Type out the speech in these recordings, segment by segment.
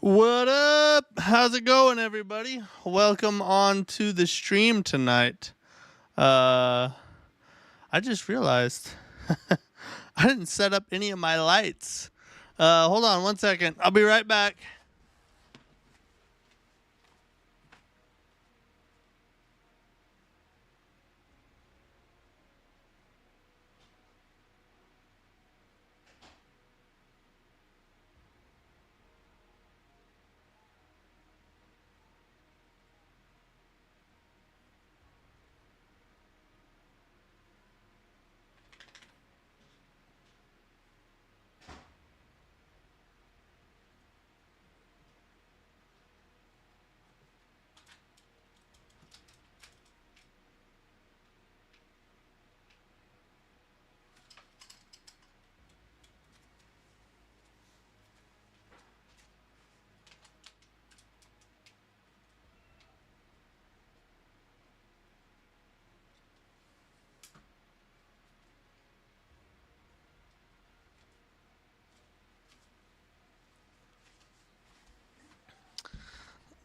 What up? How's it going, everybody? Welcome on to the stream tonight. Uh, I just realized I didn't set up any of my lights. Hold on one second. I'll be right back.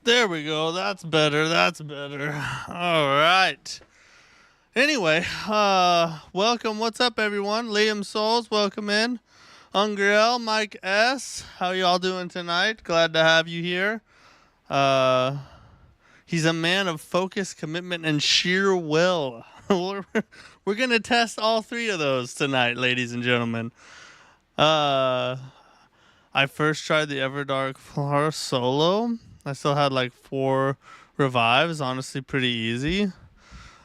There we go. That's better. That's better. All right. Anyway, welcome. What's up, everyone? Liam Souls, welcome in. Ungriel, Mike S. How y'all doing tonight? Glad to have you here. Uh, he's a man of focus, commitment, and sheer will. We're gonna test all three of those tonight, ladies and gentlemen. Uh, I first tried the Everdark Floor solo. I still had like 4 revives. Honestly, pretty easy.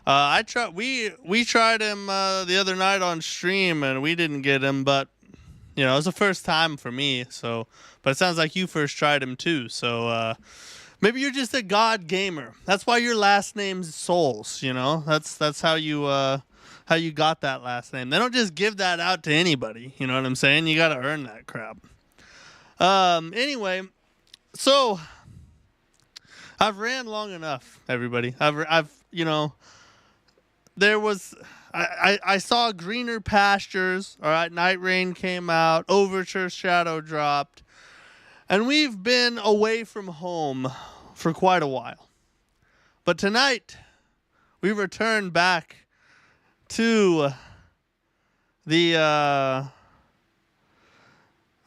I tried. We tried him the other night on stream, and we didn't get him. But it was the first time for me. So, but it sounds like you first tried him too. So maybe you're just a god gamer. That's why your last name's Souls. That's how you got that last name. They don't just give that out to anybody. You know what I'm saying? You got to earn that crap. Anyway, so I've ran long enough, everybody. I've there was I saw greener pastures. All right, Night Rain came out, Overture Shadow dropped, and we've been away from home for quite a while. But tonight, we return back to the I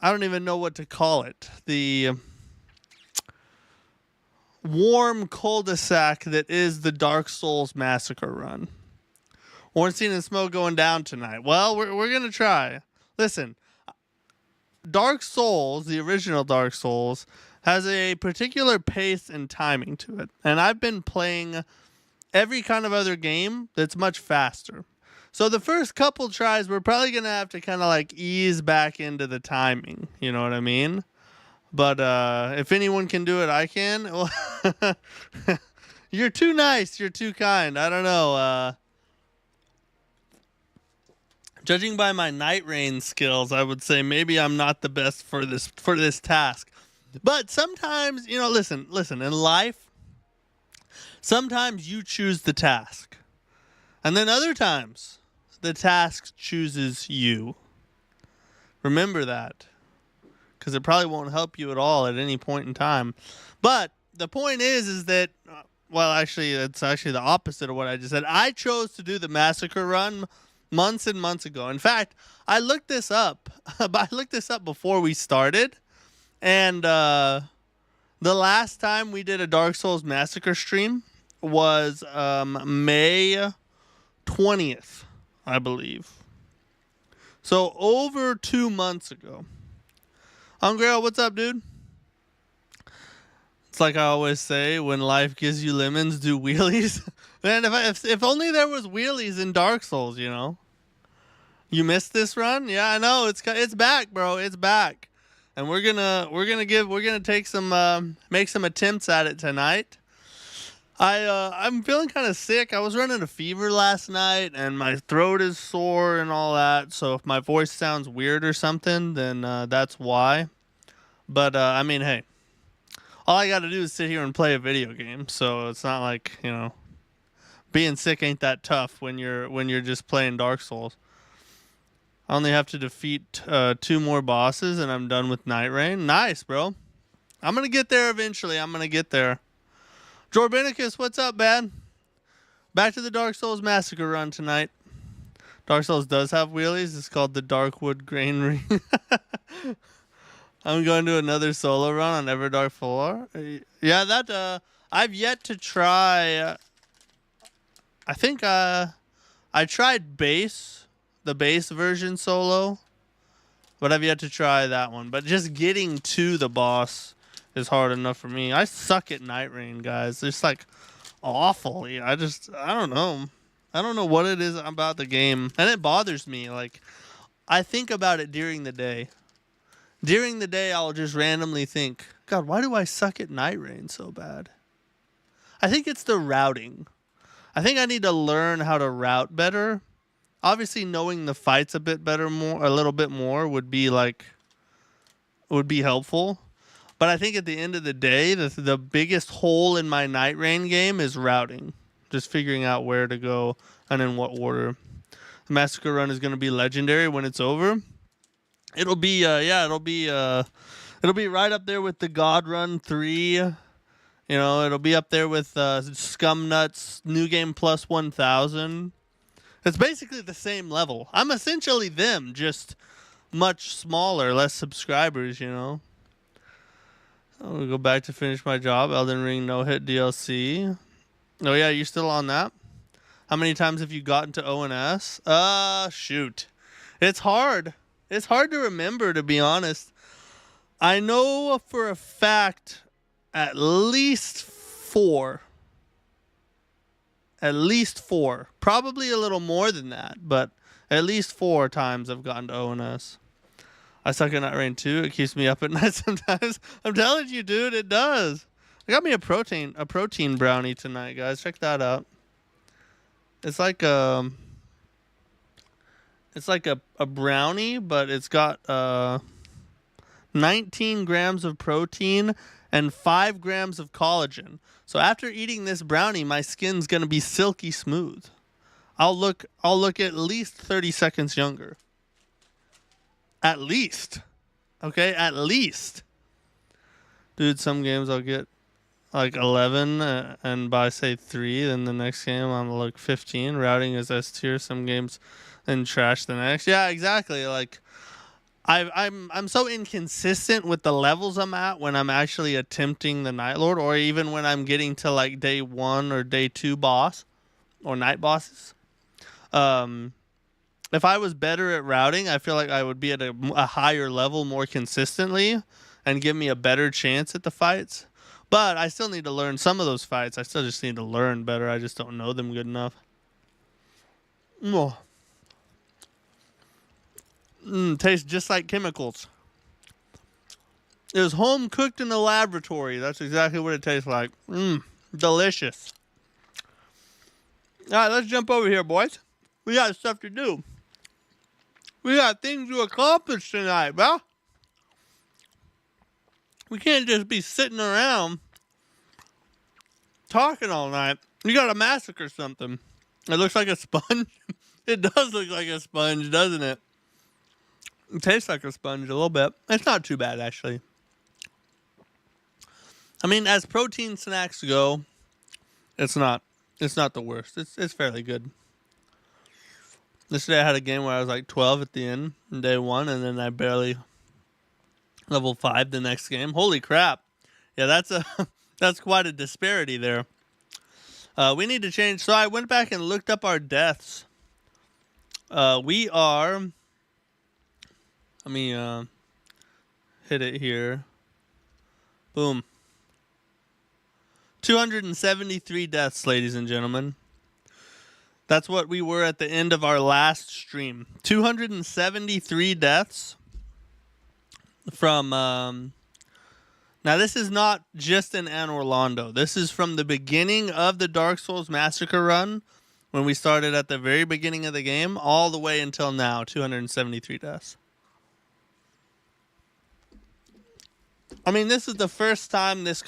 don't even know what to call it. The warm cul-de-sac that is the Dark Souls Massacre Run. Ornstein and Smoke going down tonight. Well, we're going to try. Listen, Dark Souls, the original Dark Souls, has a particular pace and timing to it. And I've been playing every kind of other game that's much faster. So the first couple tries, we're probably going to have to kind of like ease back into the timing. You know what I mean? But if anyone can do it, I can. You're too nice. You're too kind. I don't know. Judging by my Night Rain skills, I would say maybe I'm not the best for this task. But sometimes, listen, in life, sometimes you choose the task. And then other times, the task chooses you. Remember that. Because it probably won't help you at all at any point in time. But the point is that, well, actually, it's actually the opposite of what I just said. I chose to do the Massacre Run months and months ago. In fact, I looked this up. I looked this up before we started. And the last time we did a Dark Souls Massacre stream was May 20th, I believe. So over 2 months ago. Ungriel, what's up, dude? It's like I always say, when life gives you lemons, do wheelies. Man, if only there was wheelies in Dark Souls, You missed this run? Yeah, I know. It's back, bro. It's back. And we're gonna take some make some attempts at it tonight. I'm feeling kind of sick. I was running a fever last night, and my throat is sore and all that. So if my voice sounds weird or something, then that's why. But I mean, hey, all I got to do is sit here and play a video game. So it's not like being sick ain't that tough when you're just playing Dark Souls. I only have to defeat 2 more bosses, and I'm done with Night Rain. Nice, bro. I'm going to get there eventually. I'm going to get there. Jorbenicus, what's up, man? Back to the Dark Souls Massacre Run tonight. Dark Souls does have wheelies. It's called the Darkwood Granary. I'm going to another solo run on Everdark 4. Yeah, that, I've yet to try, I think, I tried the base version solo, but I've yet to try that one. But just getting to the boss is hard enough for me. I suck at Night Rain, guys. It's like awful. I don't know. I don't know what it is about the game, and it bothers me. Like, I think about it during the day. During the day, I'll just randomly think, God, why do I suck at Night Rain so bad? I think it's the routing. I think I need to learn how to route better. Obviously, knowing the fights a little bit more would be helpful. But I think at the end of the day, the biggest hole in my Night Rain game is routing. Just figuring out where to go and in what order. The Massacre Run is going to be legendary when it's over. It'll be it'll be right up there with the God Run 3. You know, it'll be up there with Scumnuts New Game Plus 1000. It's basically the same level. I'm essentially them, just much smaller, less subscribers, you know. I'll go back to finish my job. Elden Ring no-hit DLC. Oh, yeah, you still on that? How many times have you gotten to ONS? Shoot. It's hard. It's hard to remember, to be honest. I know for a fact at least 4. At least 4. Probably a little more than that, but at least 4 times I've gotten to ONS. I suck at Night Rain too. It keeps me up at night sometimes. I'm telling you, dude, it does. I got me a protein brownie tonight, guys. Check that out. It's like a brownie, but it's got 19 grams of protein and 5 grams of collagen. So after eating this brownie, my skin's gonna be silky smooth. I'll look at least 30 seconds younger. At least. Okay, at least. Dude, some games I'll get like 11 and by say 3, then the next game I'm like 15. Routing is S tier. Some games and trash the next. Yeah, exactly. Like I'm so inconsistent with the levels I'm at when I'm actually attempting the Night Lord, or even when I'm getting to like day 1 or day 2 boss or night bosses. If I was better at routing, I feel like I would be at a higher level more consistently and give me a better chance at the fights. But I still need to learn some of those fights. I still just need to learn better. I just don't know them good enough. Tastes just like chemicals. It was home cooked in the laboratory. That's exactly what it tastes like. Delicious. All right, let's jump over here, boys. We got stuff to do. We got things to accomplish tonight, bro. We can't just be sitting around talking all night. We gotta massacre something. It looks like a sponge. It does look like a sponge, doesn't it? It tastes like a sponge a little bit. It's not too bad, actually. I mean, as protein snacks go, it's not the worst. It's fairly good. Yesterday I had a game where I was like 12 at the end, in day 1, and then I barely level 5 the next game. Holy crap. Yeah, that's quite a disparity there. We need to change. So I went back and looked up our deaths. We are... Let me hit it here. Boom. 273 deaths, ladies and gentlemen. That's what we were at the end of our last stream. 273 deaths from... Now, this is not just in Anor Lando. This is from the beginning of the Dark Souls Massacre Run, when we started at the very beginning of the game, all the way until now, 273 deaths. I mean, this is the first time this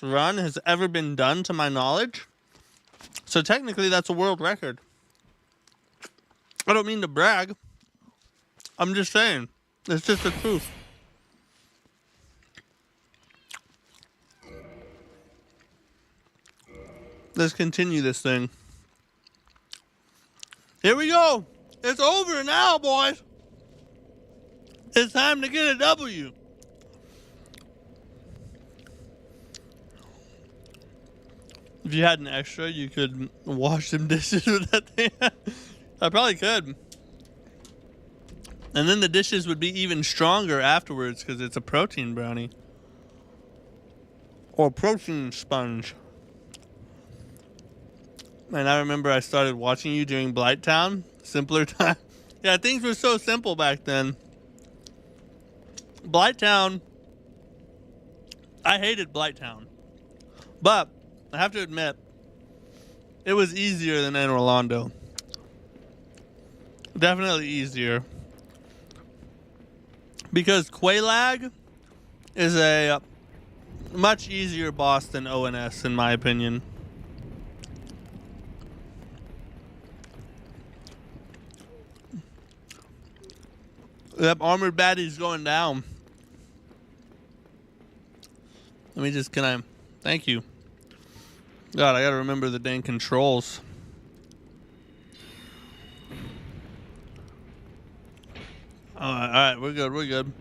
run has ever been done, to my knowledge. So technically, that's a world record. I don't mean to brag. I'm just saying. It's just the truth. Let's continue this thing. Here we go. It's over now, boys. It's time to get a W. If you had an extra, you could wash some dishes with that thing. I probably could. And then the dishes would be even stronger afterwards because it's a protein brownie. Or protein sponge. And I remember I started watching you during Blighttown. Simpler time. Yeah, things were so simple back then. Blighttown. I hated Blighttown. But I have to admit, it was easier than Anor Lando. Definitely easier. Because Quelaag is a much easier boss than ONS, in my opinion. Yep, armored baddie's going down. Let me just, thank you. God, I gotta remember the dang controls. Alright, we're good.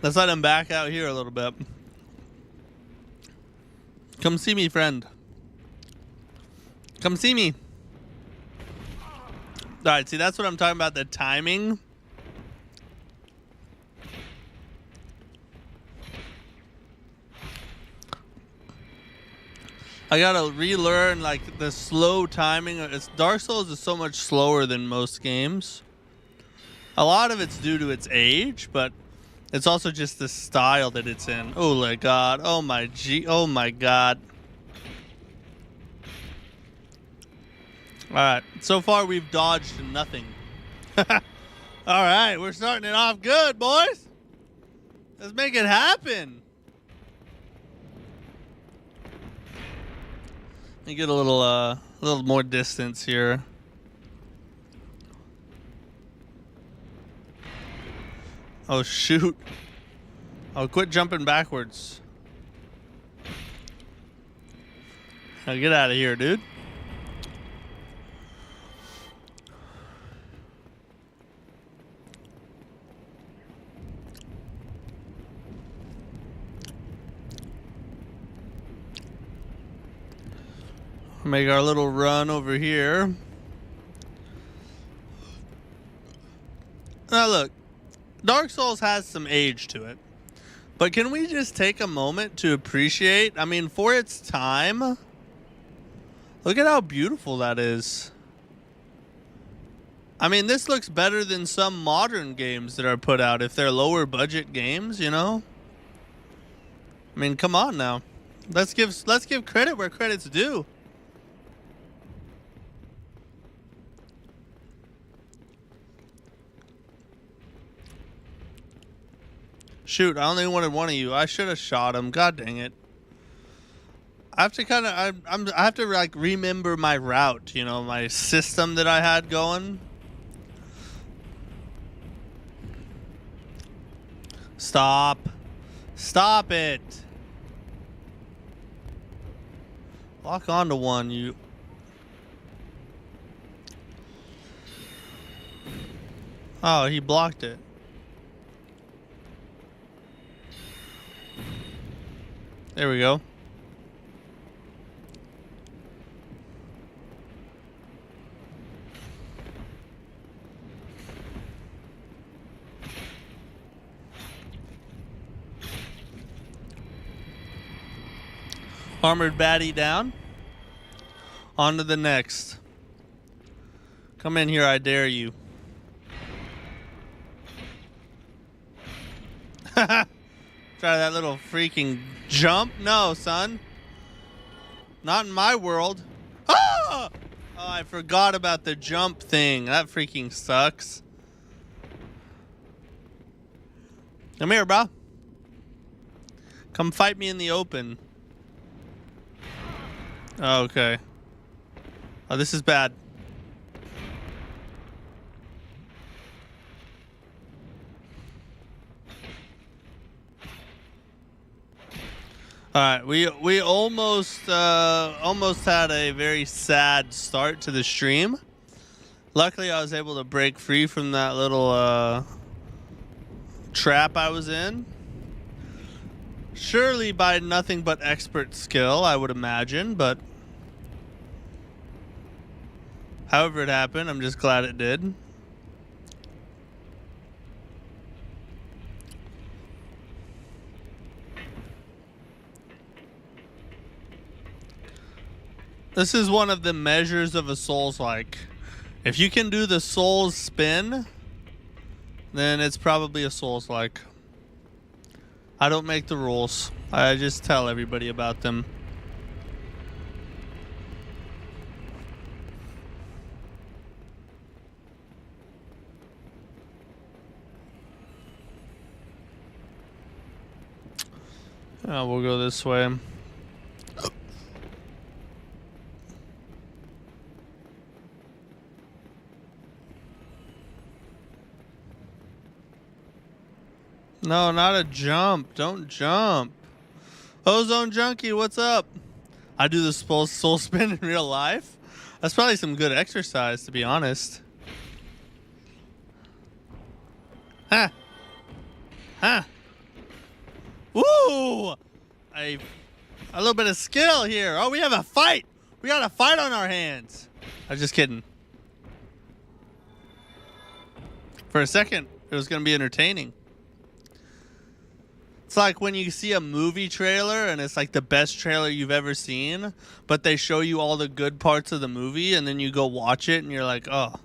Let's let him back out here a little bit. Come see me, friend. Come see me. Alright, see, that's what I'm talking about, the timing. I gotta relearn, like, the slow timing. Dark Souls is so much slower than most games. A lot of it's due to its age, but it's also just the style that it's in. Oh my god. Oh my god. Alright. So far we've dodged nothing. Alright, we're starting it off good, boys. Let's make it happen. Let me get a little more distance here. Oh shoot. Oh, quit jumping backwards. Now get out of here, dude. Make our little run over here. Now look, Dark Souls has some age to it, but can we just take a moment to appreciate, I mean, for its time, look at how beautiful that is. I mean, this looks better than some modern games that are put out if they're lower budget games, you know? I mean, come on now. Let's give credit where credit's due. Shoot, I only wanted one of you. I should have shot him. God dang it. I have to I have to like remember my route, you know, my system that I had going. Stop. Stop it. Lock onto one, you. Oh, he blocked it. There we go. Armored baddie down. On to the next. Come in here, I dare you. Try that little freaking jump? No, son. Not in my world. Ah! Oh, I forgot about the jump thing. That freaking sucks. Come here, bro. Come fight me in the open. Oh, okay. Oh, this is bad. All right, we almost had a very sad start to the stream. Luckily, I was able to break free from that little trap I was in. Surely by nothing but expert skill, I would imagine, but however it happened, I'm just glad it did. This is one of the measures of a Souls-like. If you can do the Souls spin, then it's probably a Souls-like. I don't make the rules. I just tell everybody about them. We'll go this way. No, not a jump. Don't jump. Ozone Junkie, what's up? I do the soul spin in real life. That's probably some good exercise, to be honest. Huh. Huh. Woo! A little bit of skill here. Oh, we have a fight. We got a fight on our hands. I'm just kidding. For a second, it was going to be entertaining. It's like when you see a movie trailer and it's like the best trailer you've ever seen, but they show you all the good parts of the movie and then you go watch it and you're like, oh,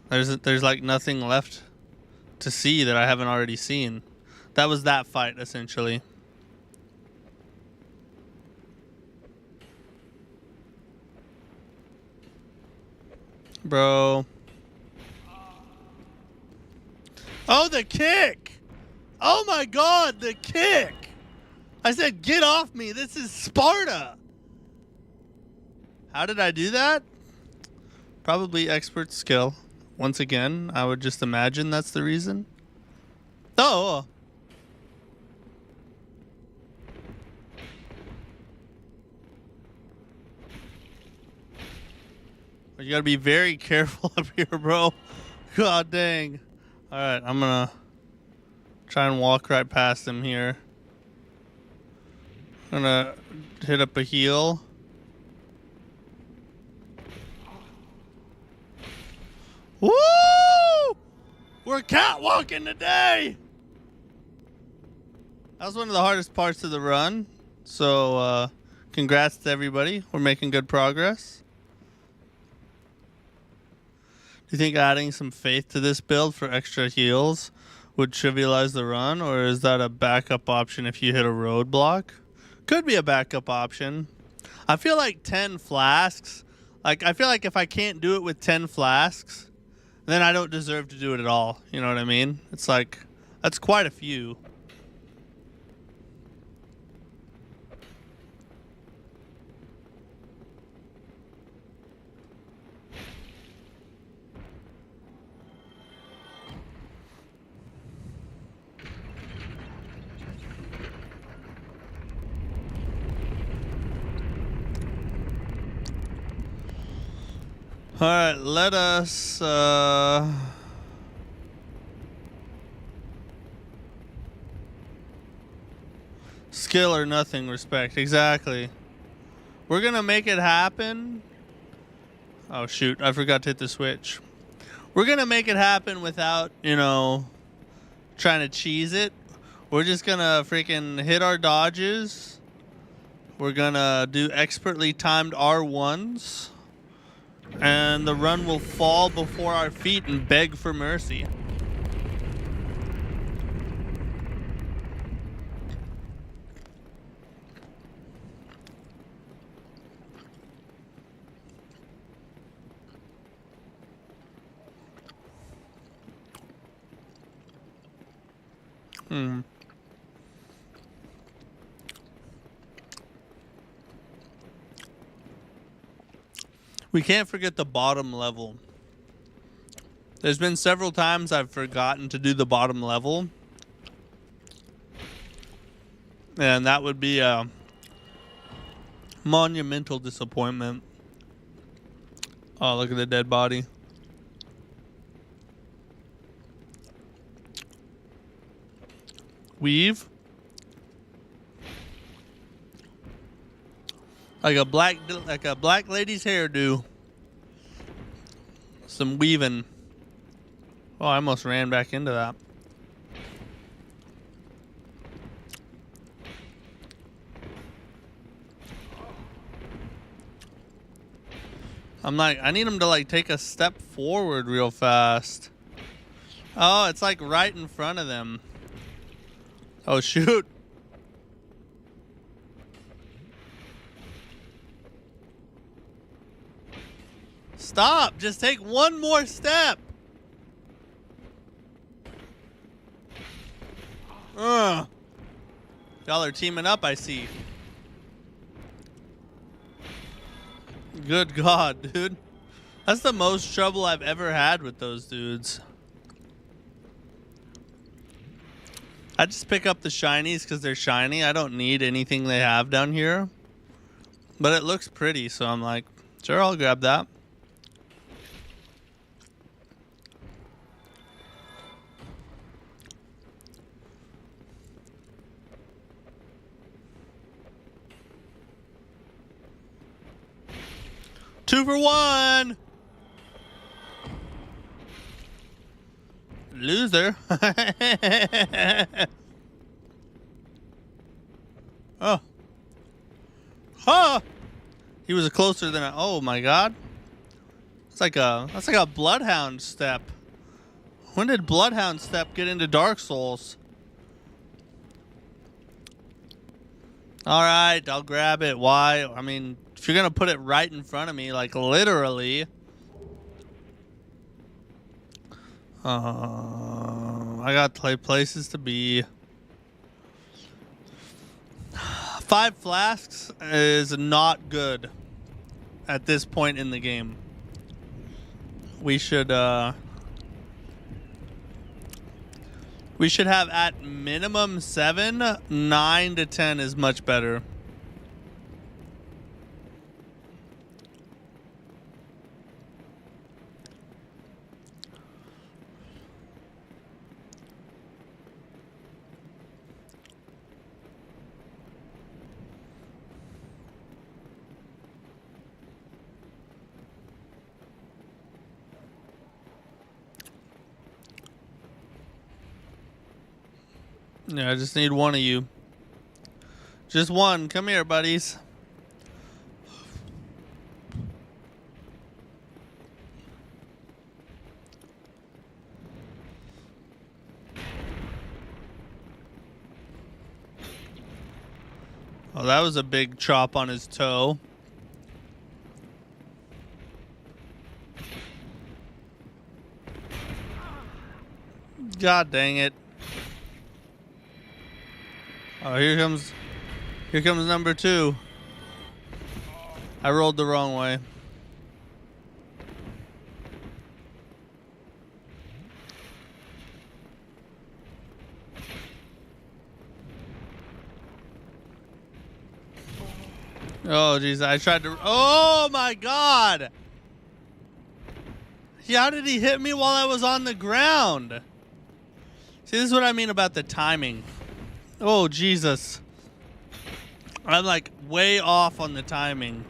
there's like nothing left to see that I haven't already seen. That was that fight, essentially. Bro. Oh, the kick! Oh my god, the kick! I said, get off me. This is Sparta. How did I do that? Probably expert skill. Once again, I would just imagine that's the reason. Oh. You gotta be very careful up here, bro. God dang. Alright, I'm gonna try and walk right past him here. I'm gonna hit up a heal. Woo! We're catwalking today! That was one of the hardest parts of the run. So, congrats to everybody. We're making good progress. Do you think adding some faith to this build for extra heals would trivialize the run, or is that a backup option if you hit a roadblock? Could be a backup option. I feel like 10 flasks, I feel like if I can't do it with 10 flasks, then I don't deserve to do it at all. You know what I mean? It's like, that's quite a few. All right, let us skill or nothing respect. Exactly. We're gonna make it happen. Oh shoot, I forgot to hit the switch. We're gonna make it happen without, you know, trying to cheese it. We're just gonna freaking hit our dodges. We're gonna do expertly timed R1s. And the run will fall before our feet and beg for mercy. We can't forget the bottom level. There's been several times I've forgotten to do the bottom level. And that would be a monumental disappointment. Oh, look at the dead body. Weave. Like a black lady's hairdo. Some weaving. Oh, I almost ran back into that. I'm like, I need him to like take a step forward real fast. Oh, it's like right in front of them. Oh, shoot. Stop. Just take one more step. Y'all are teaming up, I see. Good God, dude. That's the most trouble I've ever had with those dudes. I just pick up the shinies because they're shiny. I don't need anything they have down here. But it looks pretty, so I'm like, sure, I'll grab that. Two for one. Loser. Oh. Huh. He was closer than oh my God. That's like a Bloodhound step. When did Bloodhound step get into Dark Souls? All right, I'll grab it. Why? I mean, if you're gonna put it right in front of me, like literally. I got places to be. 5 flasks is not good at this point in the game. We should have at minimum 7. 9 to 10 is much better. Yeah, I just need one of you. Just one. Come here, buddies. Oh, that was a big chop on his toe. God dang it. Oh, here comes number 2. I rolled the wrong way. Oh, jeez, I tried to... Oh, my God! How did he hit me while I was on the ground? See, this is what I mean about the timing. Oh, Jesus. I'm, like, way off on the timing.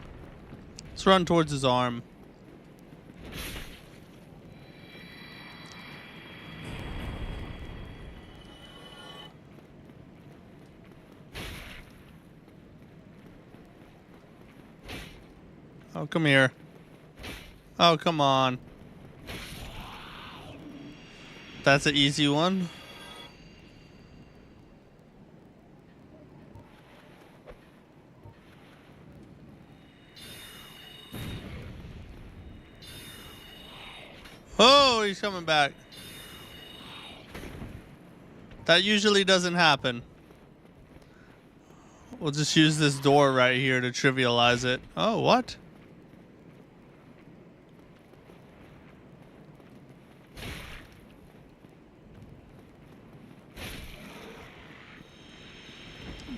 Let's run towards his arm. Oh, come here. Oh, come on. That's an easy one. Oh, he's coming back. That usually doesn't happen. We'll just use this door right here to trivialize it. Oh, what?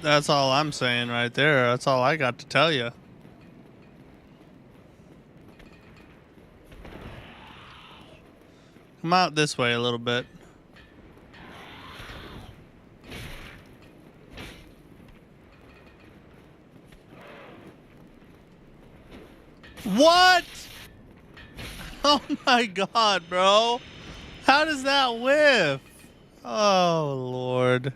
That's all I'm saying right there. That's all I got to tell you. Come out this way a little bit. What? Oh my god, bro. How does that whiff? Oh, Lord.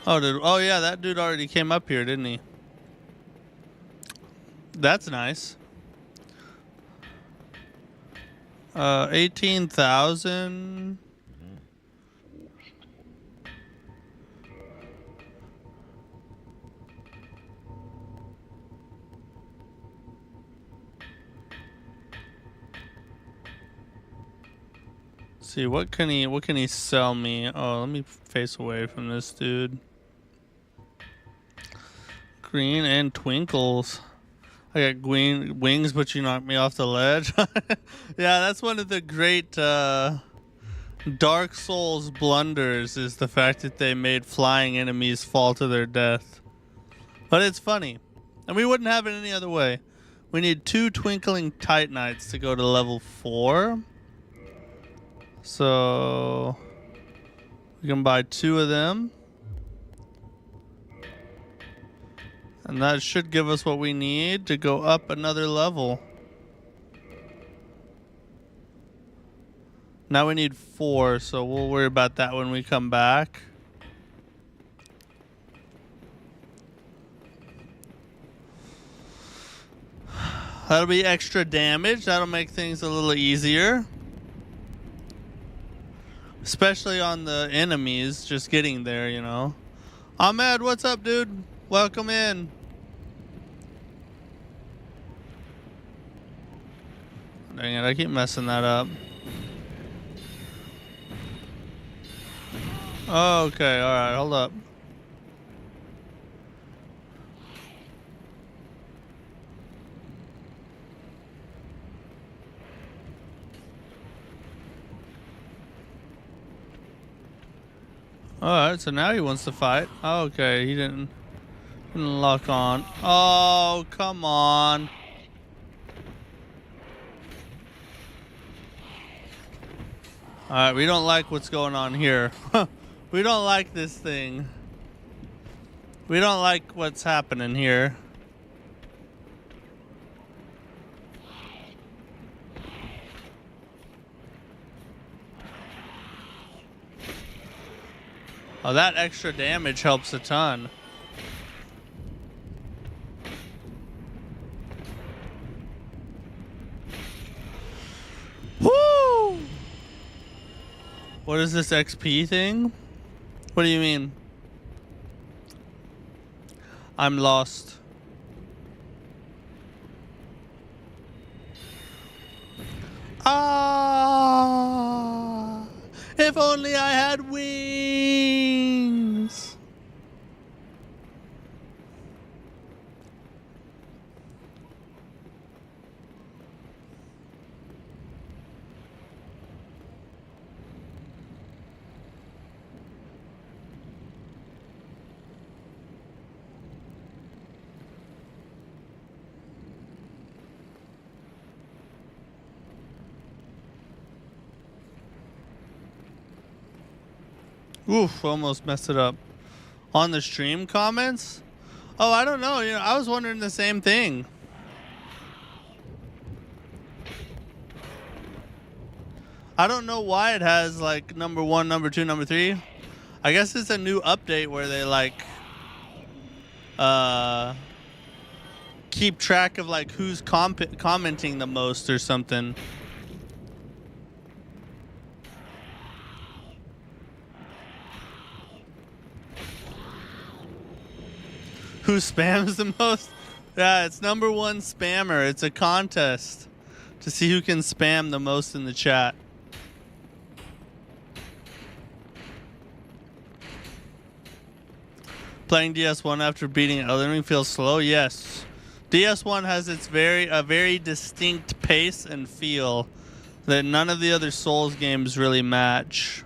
Oh yeah, that dude already came up here, didn't he? That's nice. 18,000. See, what can he sell me? Oh, let me face away from this dude. Green and twinkles. I got green wings, but you knocked me off the ledge. Yeah, that's one of the great Dark Souls blunders, is the fact that they made flying enemies fall to their death. But it's funny. And we wouldn't have it any other way. We need 2 twinkling titanites to go to level 4. So we can buy 2 of them. And that should give us what we need to go up another level. Now we need 4, so we'll worry about that when we come back. That'll be extra damage. That'll make things a little easier. Especially on the enemies, just getting there, you know. Ahmed, what's up, dude? Welcome in. Dang it, I keep messing that up. Okay, alright, hold up. Alright, so now he wants to fight. Okay, he didn't lock on. Oh, come on. Alright, we don't like what's going on here. We don't like this thing. We don't like what's happening here. Oh, that extra damage helps a ton. Woo! What is this XP thing? What do you mean? I'm lost. Ah! If only I had wings! Oof, almost messed it up. On the stream comments? Oh, I don't know. You know, I was wondering the same thing. I don't know why it has like number 1, number 2, number 3. I guess it's a new update where they like keep track of like who's commenting the most or something. Who spams the most? Yeah, it's number 1 spammer. It's a contest to see who can spam the most in the chat. Playing DS1 after beating Elden Ring feels slow. Yes, DS1 has its a very distinct pace and feel that none of the other Souls games really match.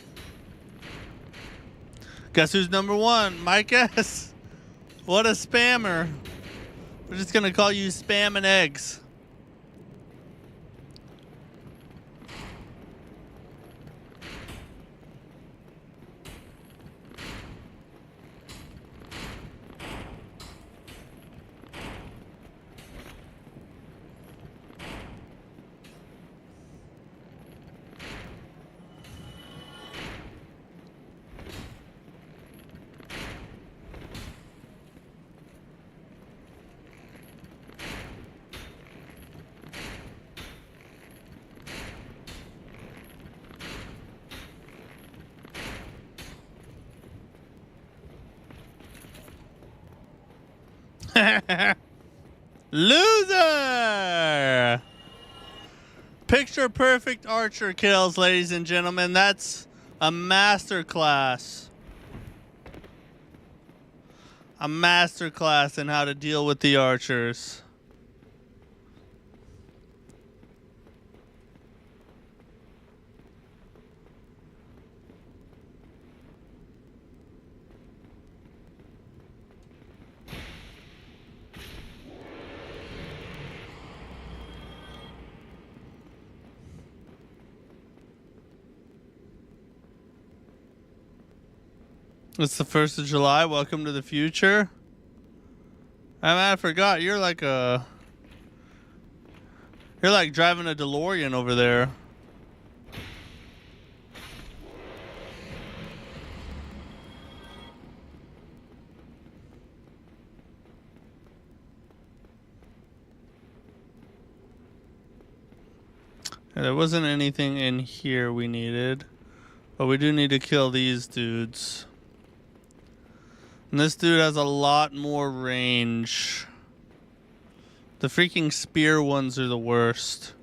Guess who's number one? Mike S. What a spammer. We're just gonna call you Spam and Eggs. Loser! Picture perfect archer kills, ladies and gentlemen. That's a masterclass. A masterclass in how to deal with the archers. It's the 1st of July. Welcome to the future. I forgot. You're like driving a DeLorean over there. There wasn't anything in here we needed. But we do need to kill these dudes. And this dude has a lot more range. The freaking spear ones are the worst.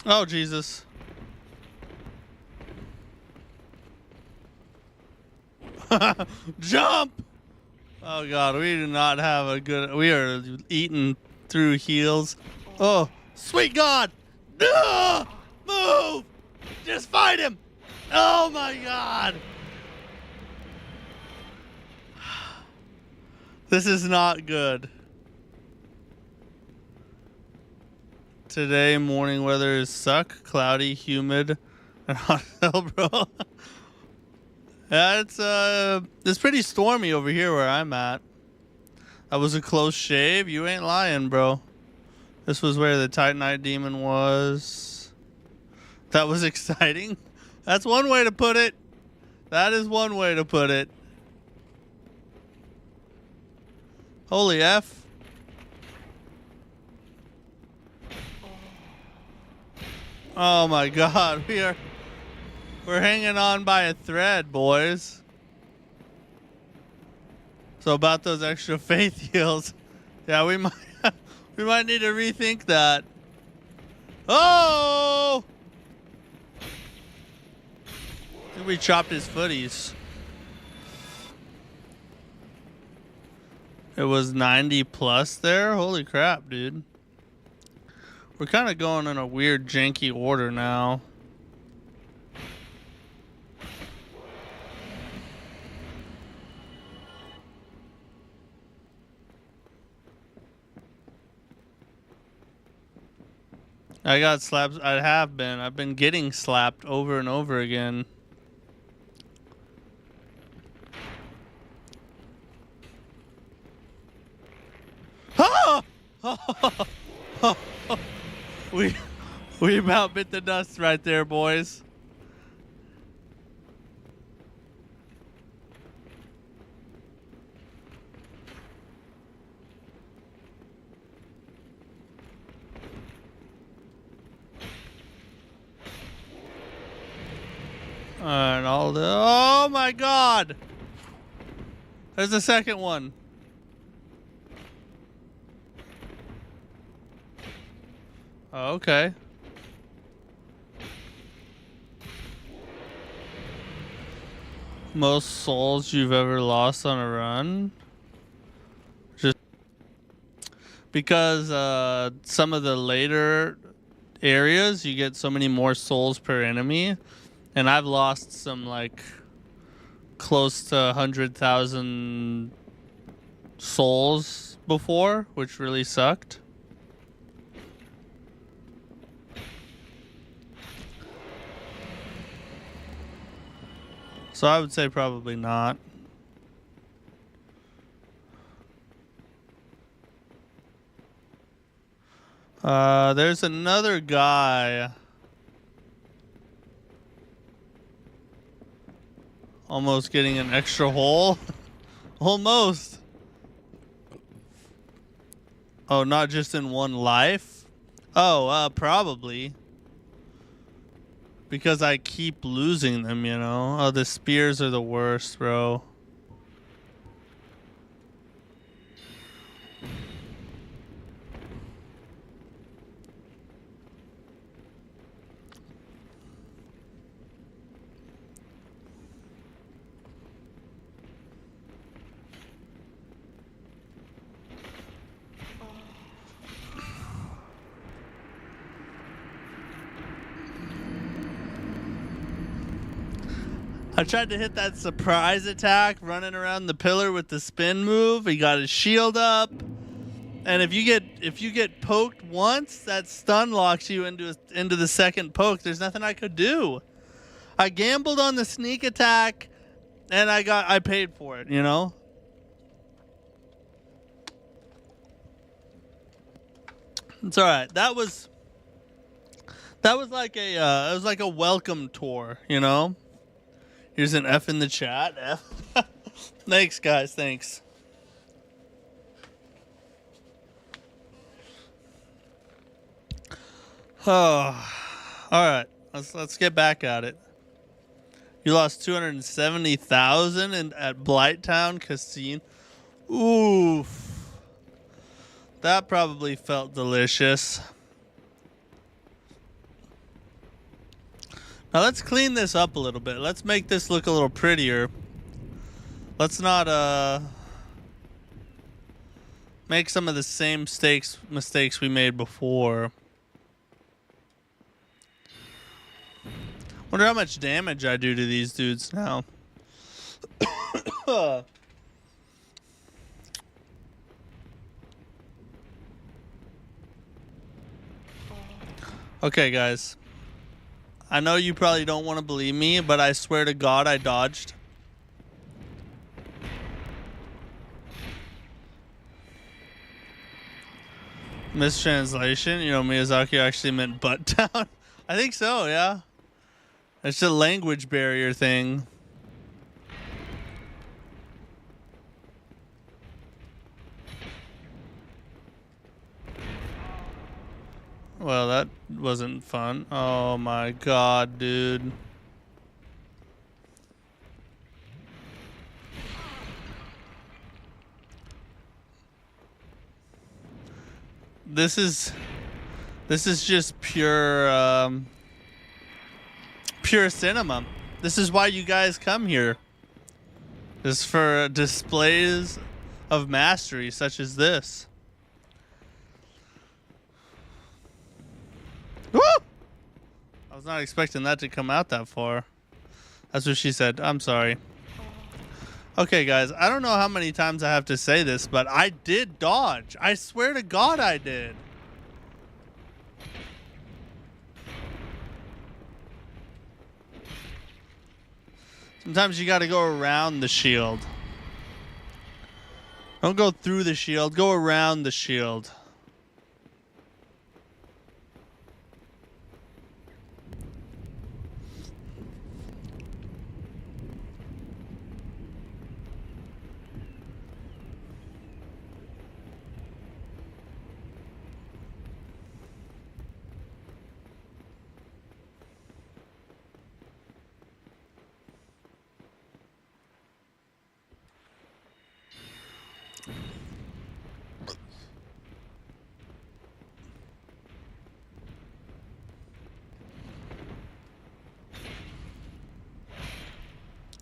Oh, Jesus. Jump! Oh god, we do not have a good... We are eating through heals. Oh, sweet god! No! Move! Just fight him! Oh my god! This is not good. Today, morning weather is suck, cloudy, humid, and hot hell, bro. Yeah, it's pretty stormy over here where I'm at. That was a close shave. You ain't lying, bro. This was where the Titanite demon was. That was exciting. That's one way to put it. That is one way to put it. Holy F. Oh my god, we're hanging on by a thread, boys. So about those extra faith heals. Yeah, we might need to rethink that. Oh! I think we chopped his footies. It was 90 plus there? Holy crap, dude. We're kind of going in a weird janky order now. I got slapped. I've been getting slapped over and over again. Ah! We about bit the dust right there, boys. And all the. Oh my god! There's the second one. Oh, okay. Most souls you've ever lost on a run? Just because some of the later areas you get so many more souls per enemy, and I've lost some like close to 100,000 souls before, which really sucked. So I would say probably not. There's another guy. Almost getting an extra hole. Almost. Oh, not just in one life? Oh, probably. Because I keep losing them, you know? Oh, the spears are the worst, bro. I tried to hit that surprise attack running around the pillar with the spin move. He got his shield up. And if you get poked once, that stun locks you into the second poke. There's nothing I could do. I gambled on the sneak attack and I paid for it, you know? It's all right. That was like a it was like a welcome tour, you know? Here's an F in the chat. F. Thanks, guys. Thanks. Oh, all right. Let's get back at it. You lost 270,000 at Blighttown Casino. Oof. That probably felt delicious. Now let's clean this up a little bit. Let's make this look a little prettier. Let's not make some of the same mistakes we made before. Wonder how much damage I do to these dudes now. Okay, guys. I know you probably don't want to believe me, but I swear to God I dodged. Mistranslation. You know, Miyazaki actually meant butt town. I think so, yeah. It's a language barrier thing. Well, that wasn't fun. Oh my god, dude. This is just pure pure cinema. This is why you guys come here. Just for displays of mastery such as this. Woo! I was not expecting that to come out that far. That's what she said. I'm sorry. Okay, guys. I don't know how many times I have to say this, but I did dodge. I swear to God I did. Sometimes you gotta go around the shield. Don't go through the shield. Go around the shield.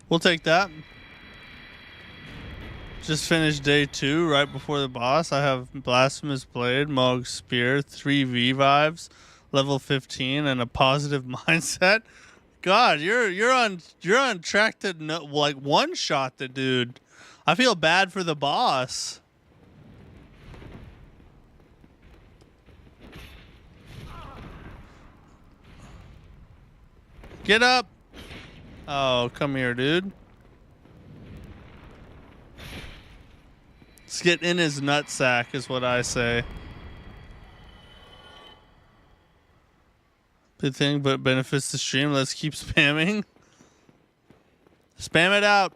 We'll take that. Just finished day 2 right before the boss. I have Blasphemous Blade, Mohg Spear, 3 revives, level 15, and a positive mindset. God, you're on track to like one shot the dude. I feel bad for the boss. Get up. Oh, come here, dude. Let's get in his nutsack is what I say. Good thing, but benefits the stream. Let's keep spamming. Spam it out.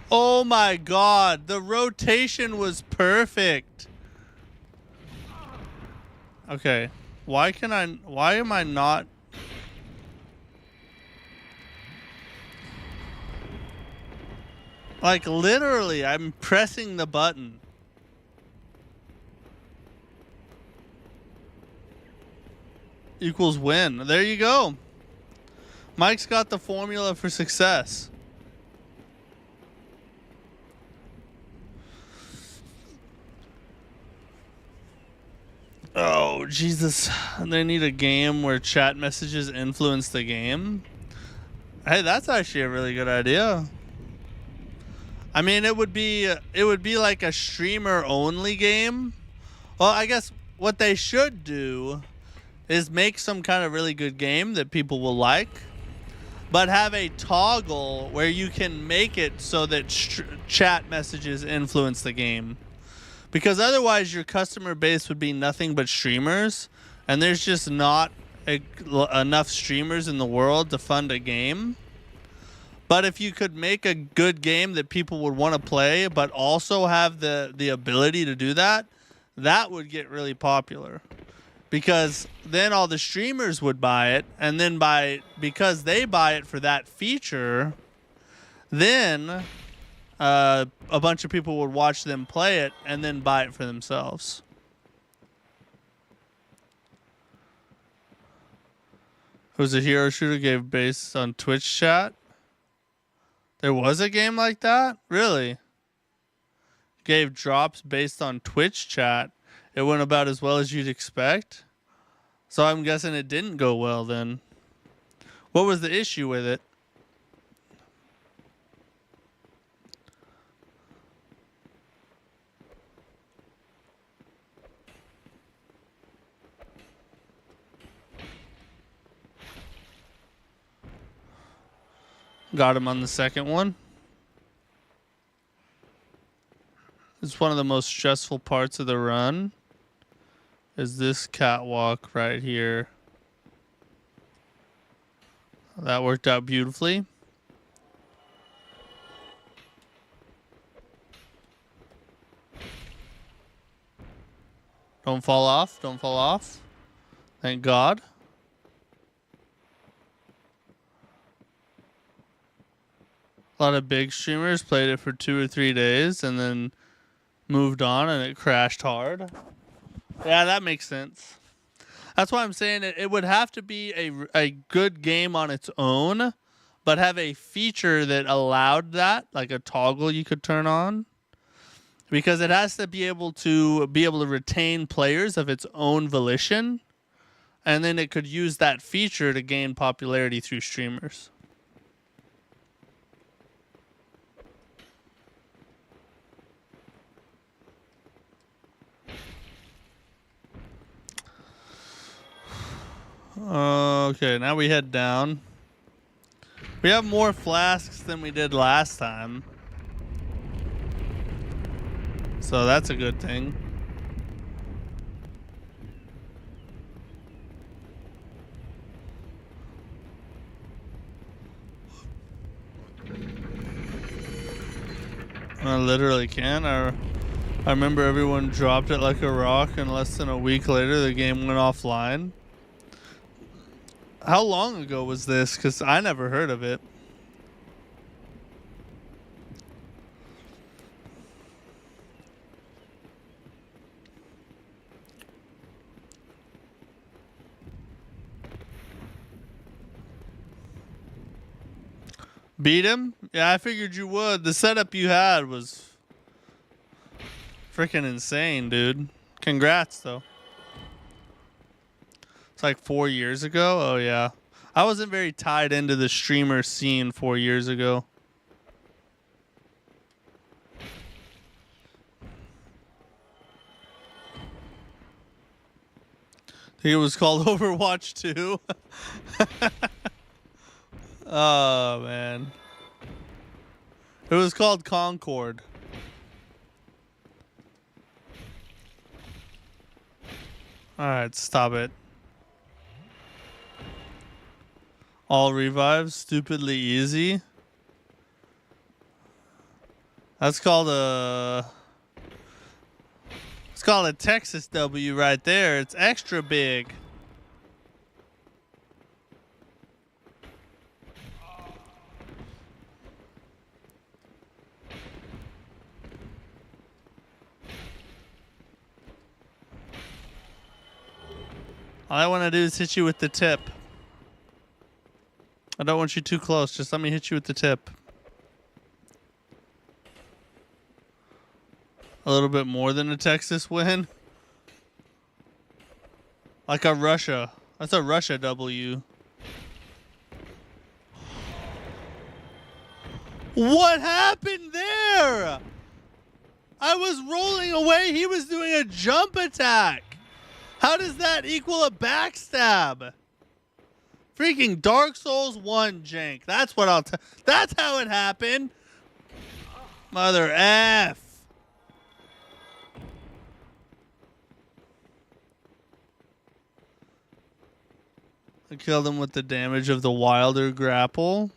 Oh my god, the rotation was perfect. Okay, why am I not? Like literally, I'm pressing the button. Equals win. There you go. Mike's got the formula for success. Oh, Jesus. They need a game where chat messages influence the game. Hey, that's actually a really good idea. I mean, it would be like a streamer only game. Well, I guess what they should do is make some kind of really good game that people will like, but have a toggle where you can make it so that chat messages influence the game. Because otherwise your customer base would be nothing but streamers, and there's just not enough streamers in the world to fund a game. But if you could make a good game that people would want to play, but also have the ability to do that, that would get really popular. Because then all the streamers would buy it, and then because they buy it for that feature, then a bunch of people would watch them play it and then buy it for themselves. Who's a hero shooter gave based on Twitch chat? There was a game like that? Really? Gave drops based on Twitch chat. It went about as well as you'd expect. So I'm guessing it didn't go well then. What was the issue with it? Got him on the second one. It's one of the most stressful parts of the run. Is this catwalk right here. That worked out beautifully. Don't fall off. Don't fall off. Thank God. A lot of big streamers played it for 2 or 3 days and then moved on and it crashed hard. Yeah, that makes sense. That's why I'm saying it would have to be a good game on its own, but have a feature that allowed that, like a toggle you could turn on. Because it has to be able to retain players of its own volition, and then it could use that feature to gain popularity through streamers. Okay, now we head down. We have more flasks than we did last time. So that's a good thing. I literally can. I remember everyone dropped it like a rock, and less than a week later the game went offline. How long ago was this? Because I never heard of it. Beat him? Yeah, I figured you would. The setup you had was freaking insane, dude. Congrats, though. It's like 4 years ago? Oh, yeah. I wasn't very tied into the streamer scene 4 years ago. I think it was called Overwatch 2. Oh, man. It was called Concord. Alright, stop it. All revives, stupidly easy. That's called a... It's called a Texas W right there. It's extra big. All I want to do is hit you with the tip. I don't want you too close. Just let me hit you with the tip. A little bit more than a Texas win. Like a Russia. That's a Russia W. What happened there? I was rolling away. He was doing a jump attack. How does that equal a backstab? Freaking Dark Souls 1 jank. That's what I'll tell. That's how it happened. Mother F. I killed him with the damage of the Wilder grapple.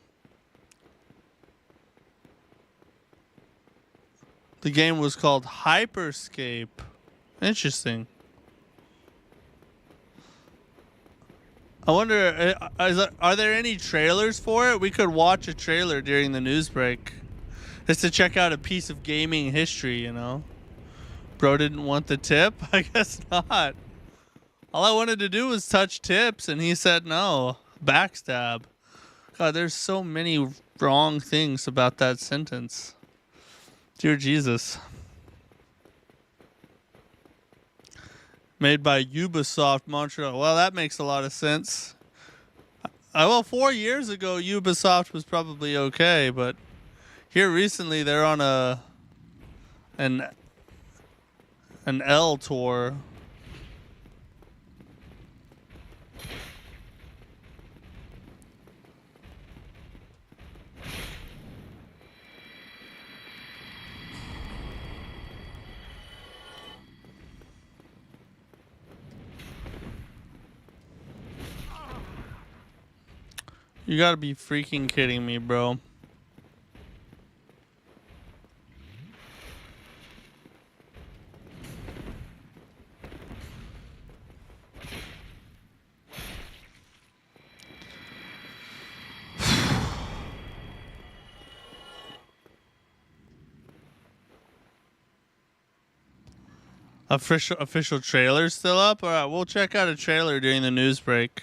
The game was called Hyperscape. Interesting. I wonder, are there any trailers for it? We could watch a trailer during the news break. Just to check out a piece of gaming history, you know? Bro didn't want the tip? I guess not. All I wanted to do was touch tips, and he said no. Backstab. God, there's so many wrong things about that sentence. Dear Jesus. Made by Ubisoft Montreal. Well, that makes a lot of sense. Well, 4 years ago, Ubisoft was probably okay, but here recently they're on an L tour. You gotta be freaking kidding me, bro. Official trailer still up? Alright, we'll check out a trailer during the news break.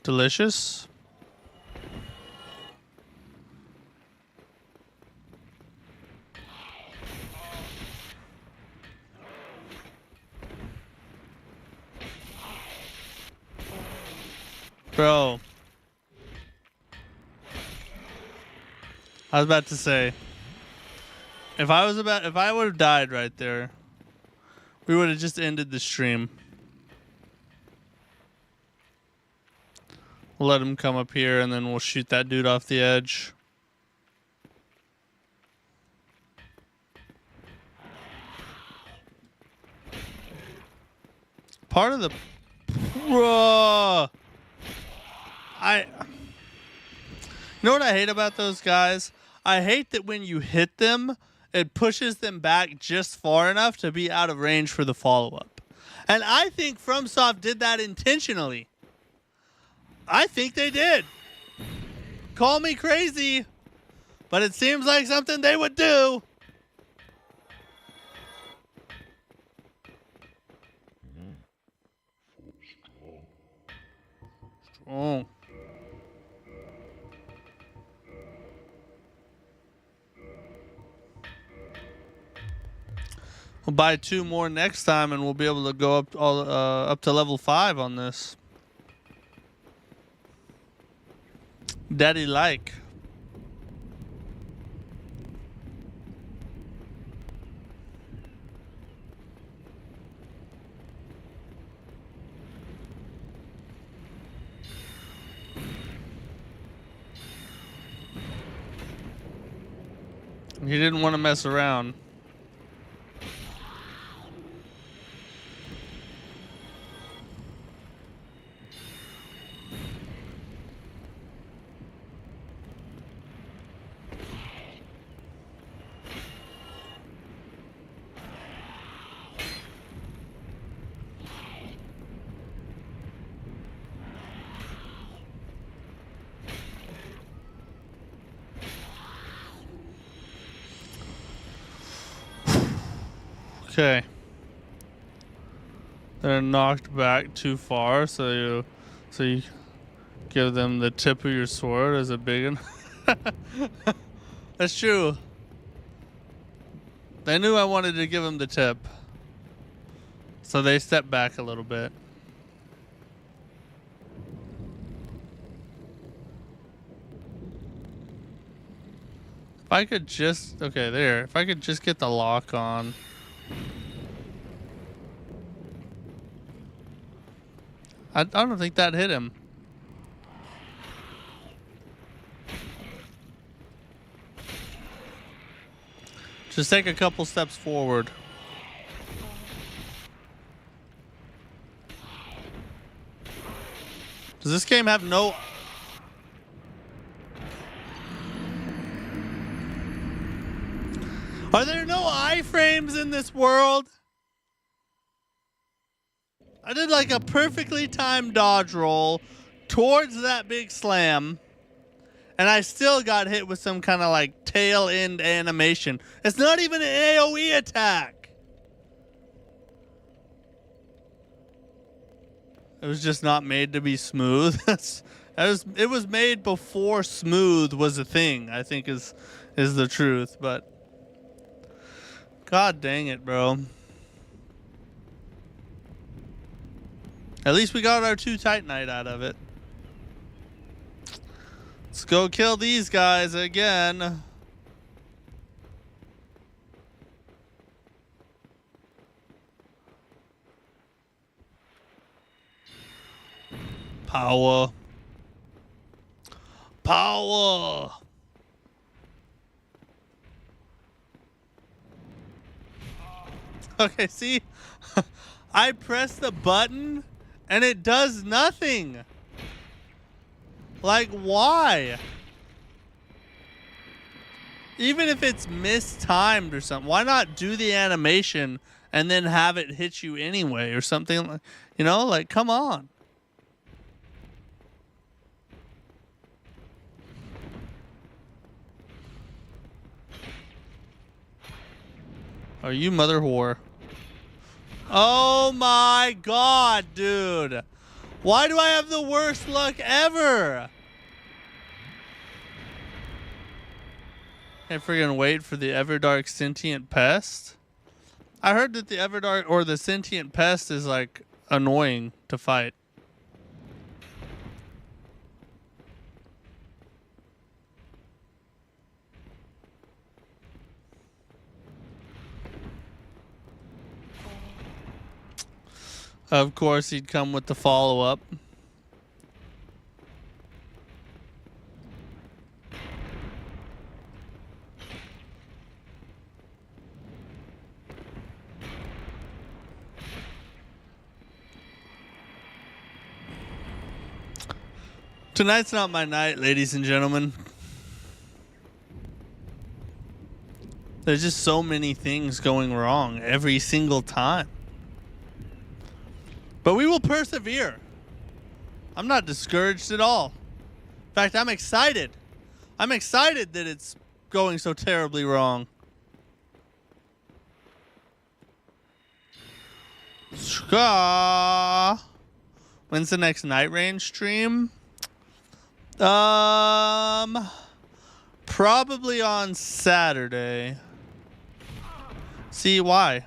Delicious. Bro. I was about to say, if I would have died right there, we would have just ended the stream. We'll let him come up here and then we'll shoot that dude off the edge. Part of the... Bro! You know what I hate about those guys? I hate that when you hit them, it pushes them back just far enough to be out of range for the follow-up. And I think FromSoft did that intentionally. I think they did. Call me crazy, but it seems like something they would do. Strong. We'll buy 2 more next time, and we'll be able to go up to level 5 on this. Daddy like. He didn't want to mess around. Okay. They're knocked back too far, so you give them the tip of your sword as a big one. That's true. They knew I wanted to give them the tip, so they stepped back a little bit. If I could just... Okay, there. If I could just get the lock on. I don't think that hit him. Just take a couple steps forward. Does this game have no... Are there no iframes in this world? I did like a perfectly timed dodge roll towards that big slam, and I still got hit with some kind of like tail end animation. It's not even an AoE attack. It was just not made to be smooth. It was made before smooth was a thing, I think is the truth, but God dang it, bro. At least we got our 2 Titanite out of it. Let's go kill these guys again. Power. Power. Okay, see? I press the button and it does nothing. Like, why? Even if it's mistimed or something, why not do the animation and then have it hit you anyway or something? You know, like, come on. Oh, you mother whore. Oh my God, dude. Why do I have the worst luck ever? Can't friggin' wait for the Everdark Sentient Pest. I heard that the Everdark or the Sentient Pest is like annoying to fight. Of course, he'd come with the follow-up. Tonight's not my night, ladies and gentlemen. There's just so many things going wrong every single time. But we will persevere. I'm not discouraged at all. In fact, I'm excited. I'm excited that it's going so terribly wrong. When's the next night range stream? Probably on Saturday. See, why?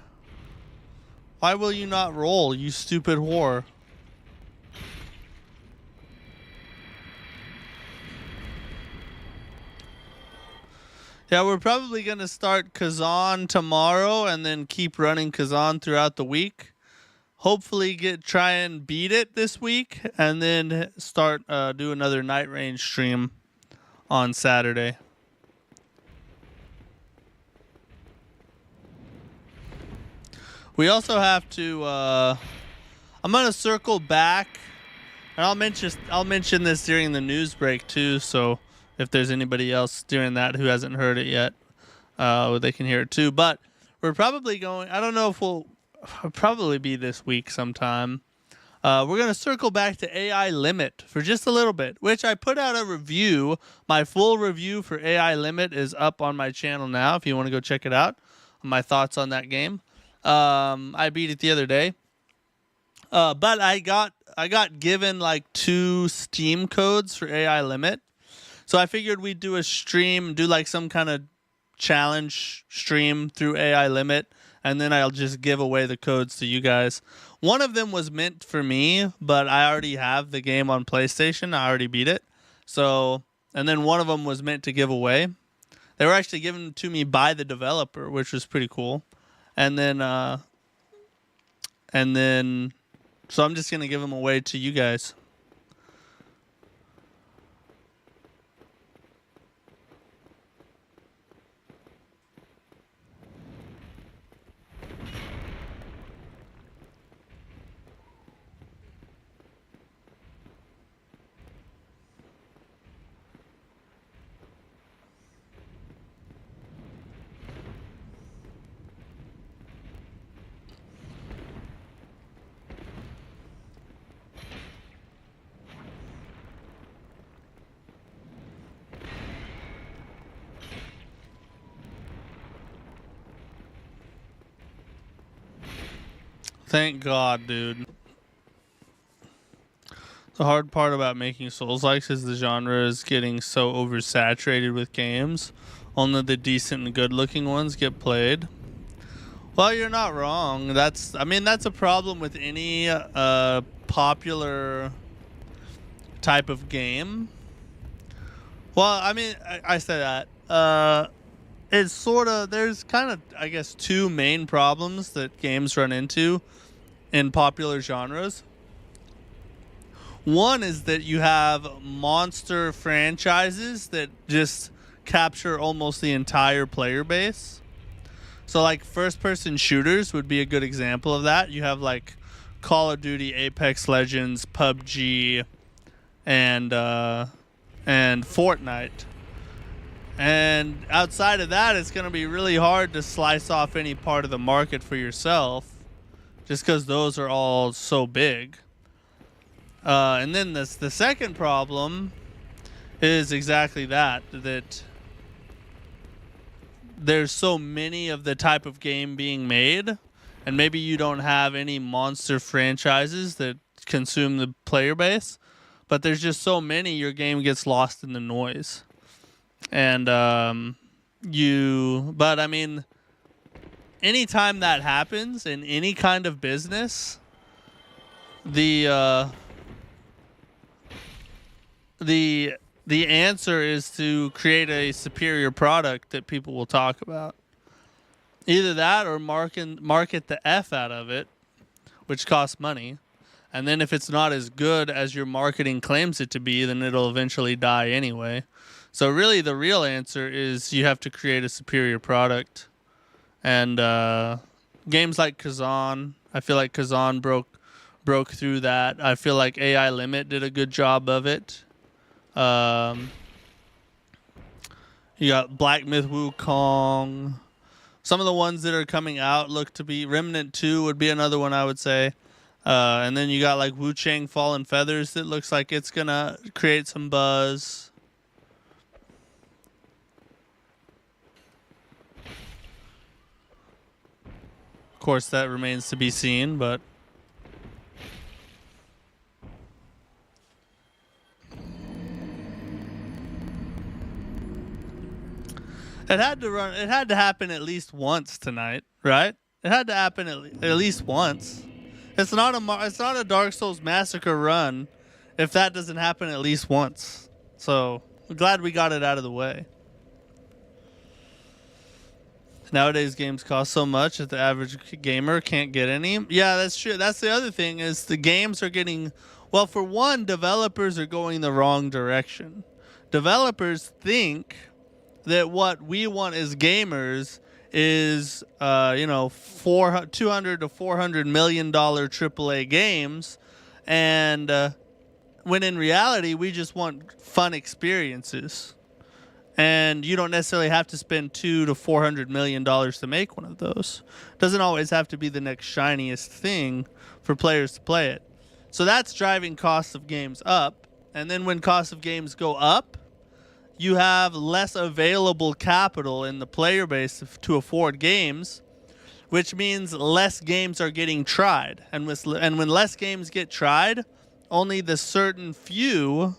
Why will you not roll, you stupid whore? Yeah, we're probably going to start Kazan tomorrow and then keep running Kazan throughout the week. Hopefully try and beat it this week and then start do another night range stream on Saturday. We also have to I'm going to circle back, and I'll mention this during the news break too, so if there's anybody else doing that who hasn't heard it yet, they can hear it too. But we're probably going, I don't know if we'll probably be this week sometime. We're going to circle back to AI Limit for just a little bit, which I put out a review. My full review for AI Limit is up on my channel now if you want to go check it out. My thoughts on that game. I beat it the other day. But I got given like 2 Steam codes for AI Limit. So I figured we'd do a stream, do like some kind of challenge stream through AI Limit, and then I'll just give away the codes to you guys. One of them was meant for me, but I already have the game on PlayStation. I already beat it. So, and then one of them was meant to give away. They were actually given to me by the developer, which was pretty cool. And then, so I'm just going to give them away to you guys. Thank God, dude. The hard part about making Souls-likes is the genre is getting so oversaturated with games. Only the decent and good-looking ones get played. Well, you're not wrong. That's a problem with any popular type of game. Well, I mean, I say that. It's sort of, there's kind of, I guess, 2 main problems that games run into in popular genres. One is that you have monster franchises that just capture almost the entire player base. So like first-person shooters would be a good example of that. You have like Call of Duty, Apex Legends, PUBG, and Fortnite. And outside of that, it's going to be really hard to slice off any part of the market for yourself, just because those are all so big. And then the second problem is exactly that there's so many of the type of game being made, and maybe you don't have any monster franchises that consume the player base, but there's just so many, your game gets lost in the noise. And but I mean, anytime that happens in any kind of business, the answer is to create a superior product that people will talk about. Either that or market the F out of it, which costs money. And then if it's not as good as your marketing claims it to be, then it'll eventually die anyway. So really the real answer is you have to create a superior product. And games like Kazan, I feel like Kazan broke through that. I feel like AI Limit did a good job of it. You got Black Myth Wukong. Some of the ones that are coming out look to be Remnant 2 would be another one I would say. And then you got like Wu Chang Fallen Feathers that looks like it's gonna create some buzz. Of course, that remains to be seen, but it had to run. It had to happen at least once tonight, right? It had to happen at least once. It's not a Dark Souls Massacre Run if that doesn't happen at least once. So I'm glad we got it out of the way. Nowadays, games cost so much that the average gamer can't get any. Yeah, that's true. That's the other thing is the games are getting... Well, for one, developers are going the wrong direction. Developers think that what we want as gamers is, $200 to $400 million AAA games, and when in reality, we just want fun experiences. And you don't necessarily have to spend $200 to $400 million to make one of those. Doesn't always have to be the next shiniest thing for players to play it. So that's driving costs of games up. And then when costs of games go up, you have less available capital in the player base to afford games, which means less games are getting tried. And when less games get tried, only the certain few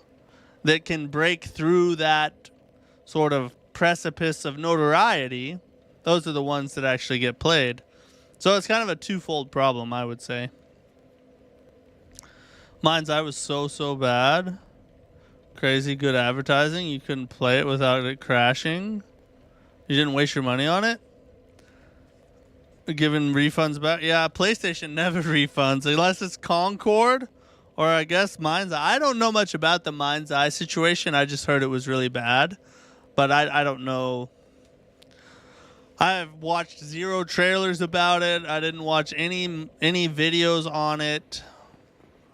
that can break through that sort of precipice of notoriety, those are the ones that actually get played. So it's kind of a twofold problem, I would say. Mind's Eye was so bad. Crazy good advertising. You couldn't play it without it crashing. You didn't waste your money on it. Giving refunds back. Yeah, PlayStation never refunds unless it's Concord or I guess Mind's Eye. I don't know much about the Mind's Eye situation. I just heard it was really bad. But I don't know. I've watched zero trailers about it. I didn't watch any videos on it.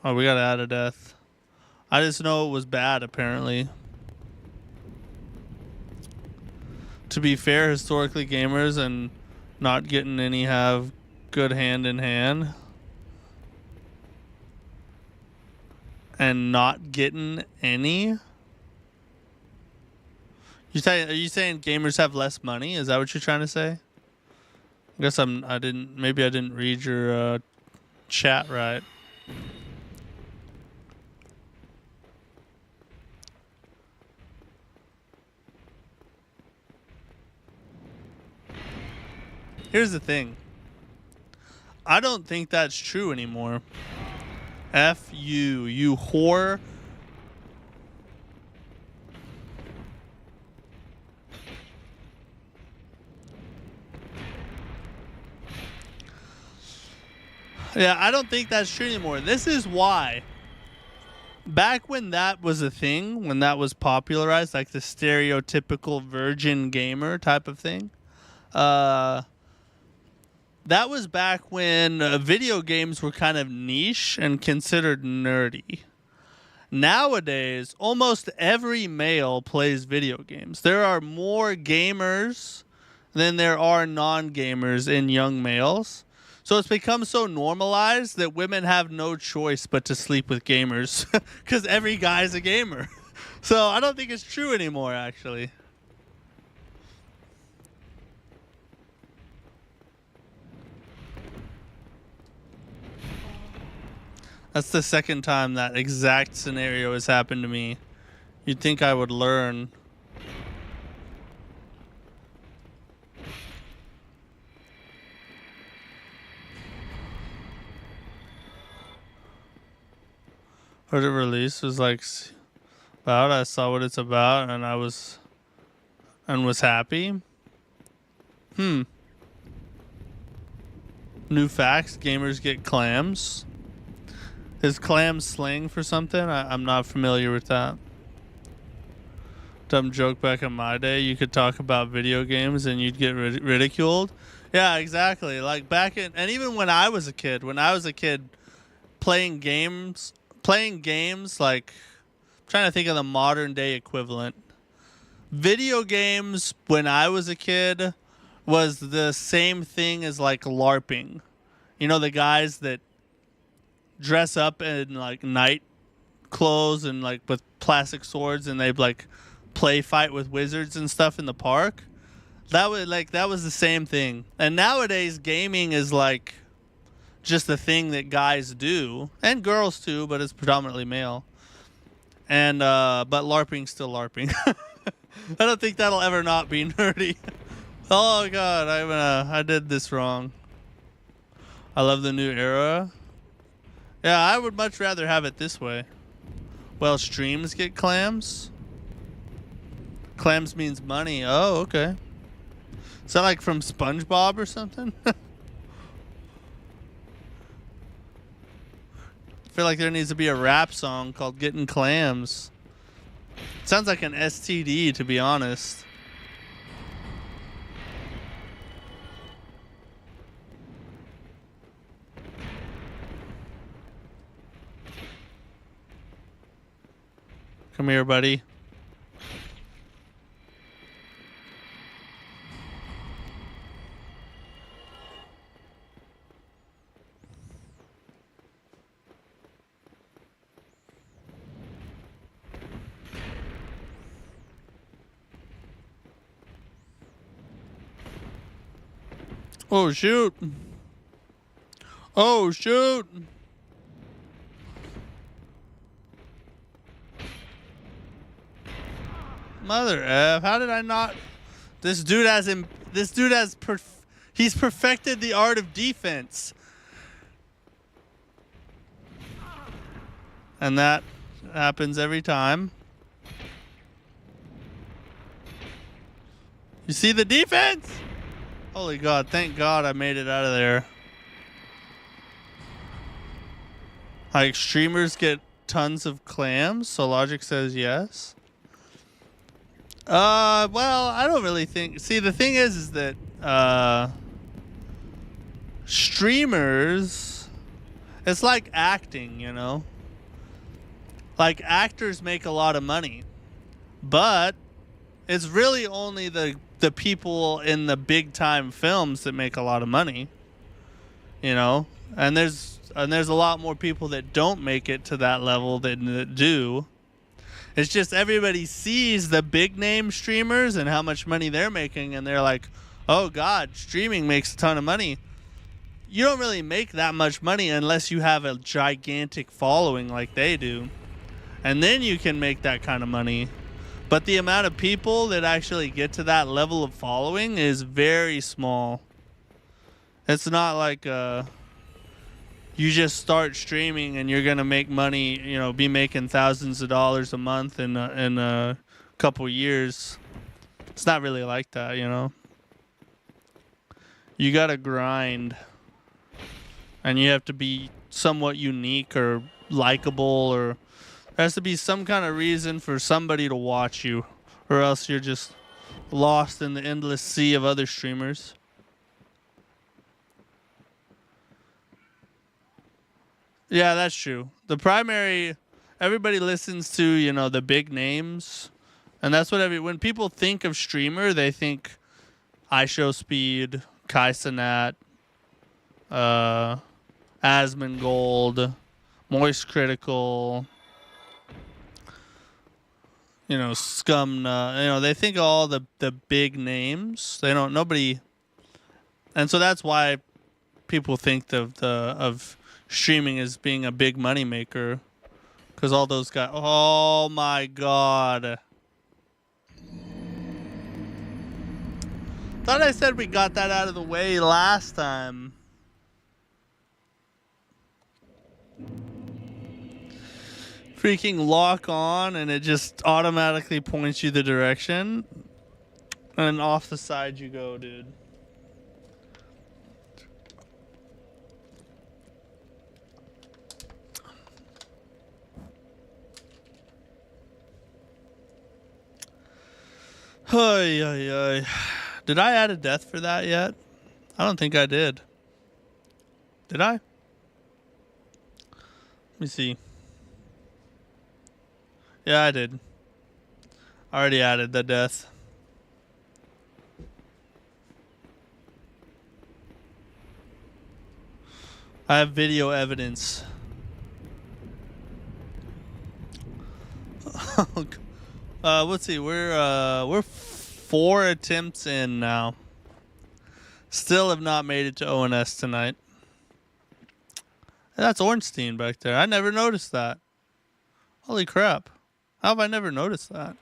Oh, we got out of death. I just know it was bad, apparently. To be fair, historically gamers and not getting any have good hand in hand. And not getting any? Are you saying gamers have less money? Is that what you're trying to say? I guess maybe I didn't read your chat right. Here's the thing. I don't think that's true anymore. F you, you whore. Yeah, I don't think that's true anymore. This is why. Back when that was a thing, when that was popularized, like the stereotypical virgin gamer type of thing, that was back when video games were kind of niche and considered nerdy. Nowadays, almost every male plays video games. There are more gamers than there are non-gamers in young males. So it's become so normalized that women have no choice but to sleep with gamers because every guy's a gamer. So I don't think it's true anymore, actually. That's the second time that exact scenario has happened to me. You'd think I would learn. Heard it released, was like about. I saw what it's about, and was happy. New facts: gamers get clams. Is clam slang for something? I'm not familiar with that. Dumb joke back in my day. You could talk about video games and you'd get ridiculed. Yeah, exactly. Like and even when I was a kid, playing games, like, I'm trying to think of the modern day equivalent. Video games when I was a kid was the same thing as like LARPing. You know, the guys that dress up in like night clothes and like with plastic swords and they like play fight with wizards and stuff in the park. That was the same thing. And nowadays gaming is like just a thing that guys do and girls too, but it's predominantly male. And but LARPing's still LARPing. I don't think that'll ever not be nerdy. Oh god, I did this wrong. I love the new era. Yeah, I would much rather have it this way. Well, streams get clams. Clams means money. Oh, okay. Is that like from SpongeBob or something? I feel like there needs to be a rap song called Getting Clams. Sounds like an STD, to be honest. Come here, buddy. Oh, shoot. Oh, shoot. Mother F, how did I not? This dude has he's perfected the art of defense. And that happens every time. You see the defense? Holy God, thank God I made it out of there. Like, streamers get tons of clams, so logic says yes. Well, I don't really think... See, the thing is that, streamers... It's like acting, you know? Like, actors make a lot of money. But it's really only the people in the big-time films that make a lot of money. You know? And there's a lot more people that don't make it to that level that do. It's just everybody sees the big name streamers and how much money they're making, and they're like, oh God, streaming makes a ton of money. You don't really make that much money unless you have a gigantic following like they do. And then you can make that kind of money. But the amount of people that actually get to that level of following is very small. It's not like you just start streaming and you're gonna make money, you know, be making thousands of dollars a month in a couple years. It's not really like that, you know. You gotta grind, and you have to be somewhat unique or likable, or there has to be some kind of reason for somebody to watch you, or else you're just lost in the endless sea of other streamers. Yeah, that's true. The primary, everybody listens to, you know, the big names. And that's what when people think of streamer, they think iShowSpeed, Kai Cenat, Asmongold, Moist Critical, you know, Scumna. You know, they think of all the big names. They don't, nobody, and so that's why people think of streaming as being a big money maker, because all those guys. Oh my God! Thought I said we got that out of the way last time. Freaking lock on, and it just automatically points you the direction, and off the side you go, dude. Ay, ay, ay. Did I add a death for that yet? I don't think I did. Did I? Let me see. Yeah, I did. I already added the death. I have video evidence. Let's see. We're 4 attempts in now. Still have not made it to ONS tonight. That's Ornstein back there. I never noticed that. Holy crap. How have I never noticed that?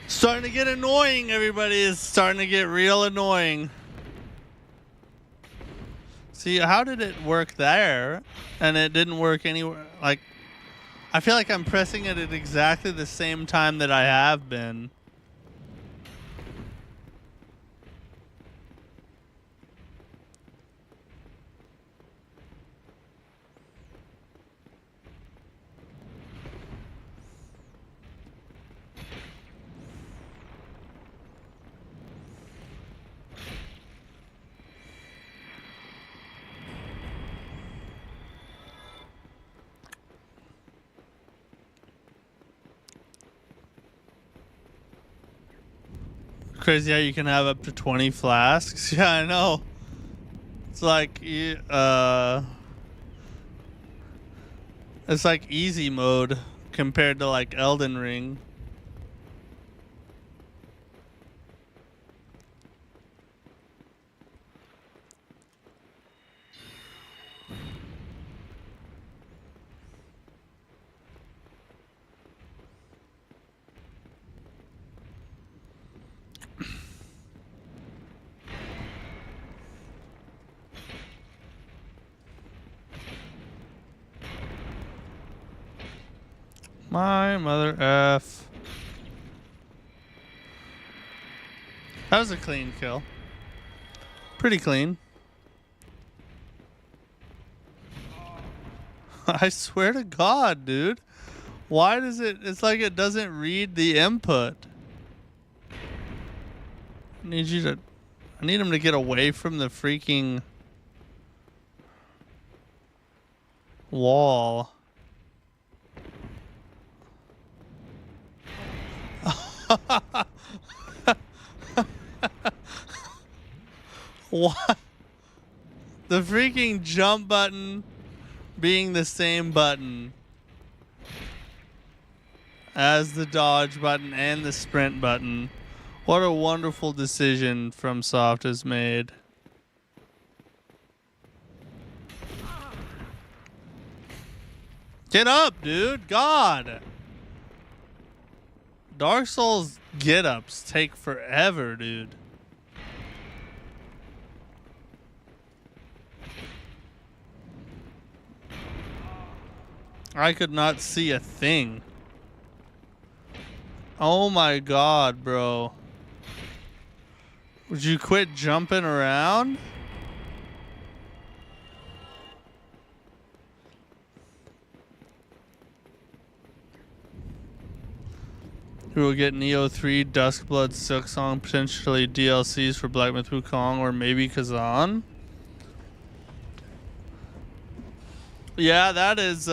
Starting to get annoying, everybody. Is starting to get real annoying. See, how did it work there and it didn't work anywhere? Like, I feel like I'm pressing it at exactly the same time that I have been. Crazy how you can have up to 20 flasks. Yeah, I know. It's like it's like easy mode compared to like Elden Ring. My mother F. That was a clean kill. Pretty clean. I swear to God, dude. Why does it... It's like it doesn't read the input. I need you to... I need him to get away from the freaking... wall. What? The freaking jump button being the same button as the dodge button and the sprint button. What a wonderful decision FromSoft has made. Get up, dude. God. Dark Souls get-ups take forever, dude. I could not see a thing. Oh my God, bro. Would you quit jumping around? We will get Neo 3, Duskblood, Silksong, potentially DLCs for Black Myth Wukong, or maybe Kazan. Yeah, that is,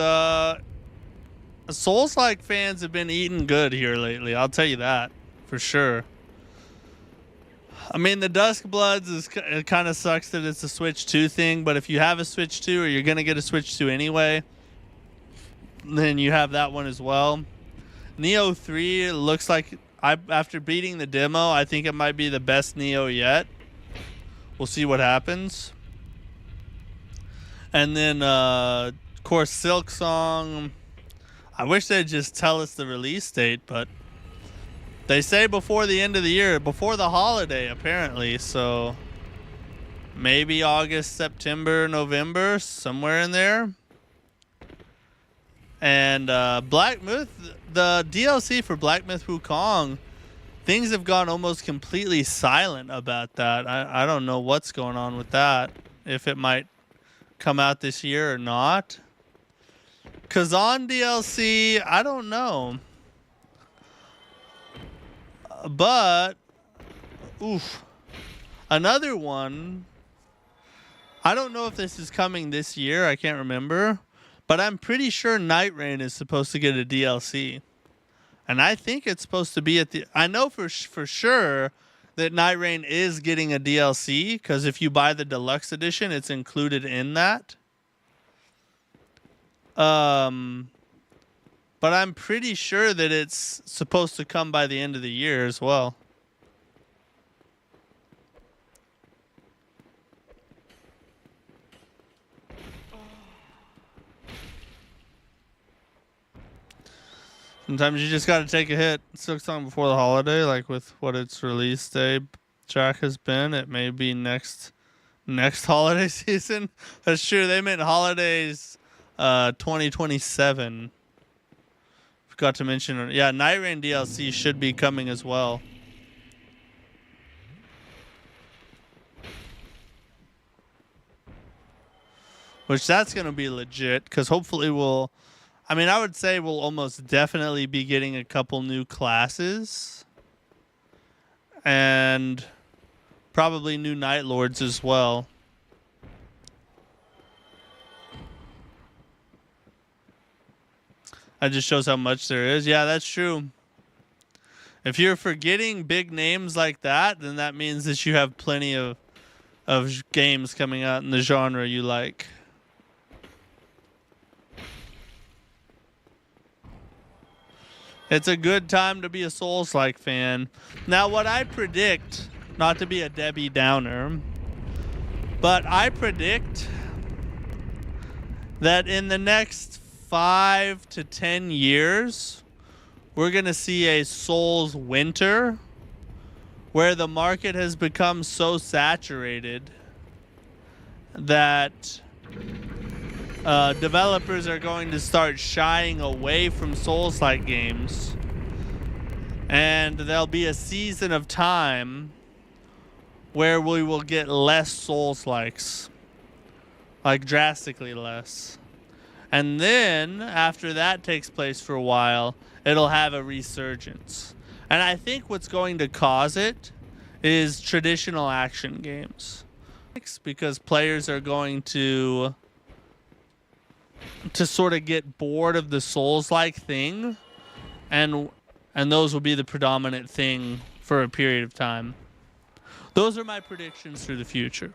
Souls-like fans have been eating good here lately, I'll tell you that, for sure. I mean, the Duskbloods, it kind of sucks that it's a Switch 2 thing, but if you have a Switch 2, or you're going to get a Switch 2 anyway, then you have that one as well. Neo 3 looks like, after beating the demo, I think it might be the best Neo yet. We'll see what happens. And then, of course, Silksong. I wish they'd just tell us the release date, but they say before the end of the year, before the holiday, apparently. So maybe August, September, November, somewhere in there. And Black Myth, the DLC for Black Myth Wukong things have gone almost completely silent about that. I don't know what's going on with that. If it might come out this year or not. Kazan DLC, I don't know. But, oof. Another one, I don't know if this is coming this year. I can't remember. But I'm pretty sure Night Rain is supposed to get a DLC. And I think it's supposed to be at the... I know for sure that Night Rain is getting a DLC. Because if you buy the deluxe edition, it's included in that. But I'm pretty sure that it's supposed to come by the end of the year as well. Sometimes you just gotta take a hit. 6 on before the holiday, like with what its release day track has been. It may be next holiday season. That's true. They meant holidays 2027. Forgot to mention, yeah, Night Rain DLC should be coming as well. Which that's gonna be legit, because hopefully we'll... I mean, I would say we'll almost definitely be getting a couple new classes. And probably new Night Lords as well. That just shows how much there is. Yeah, that's true. If you're forgetting big names like that, then that means that you have plenty of games coming out in the genre you like. It's a good time to be a Souls-like fan. Now, what I predict, not to be a Debbie Downer, but I predict that in the next 5 to 10 years, we're going to see a Souls winter where the market has become so saturated that developers are going to start shying away from Souls-like games, and there'll be a season of time where we will get less Souls-likes, like drastically less. And then after that takes place for a while, it'll have a resurgence. And I think what's going to cause it is traditional action games, because players are going to sort of get bored of the Souls-like thing, and those will be the predominant thing for a period of time. Those are my predictions for the future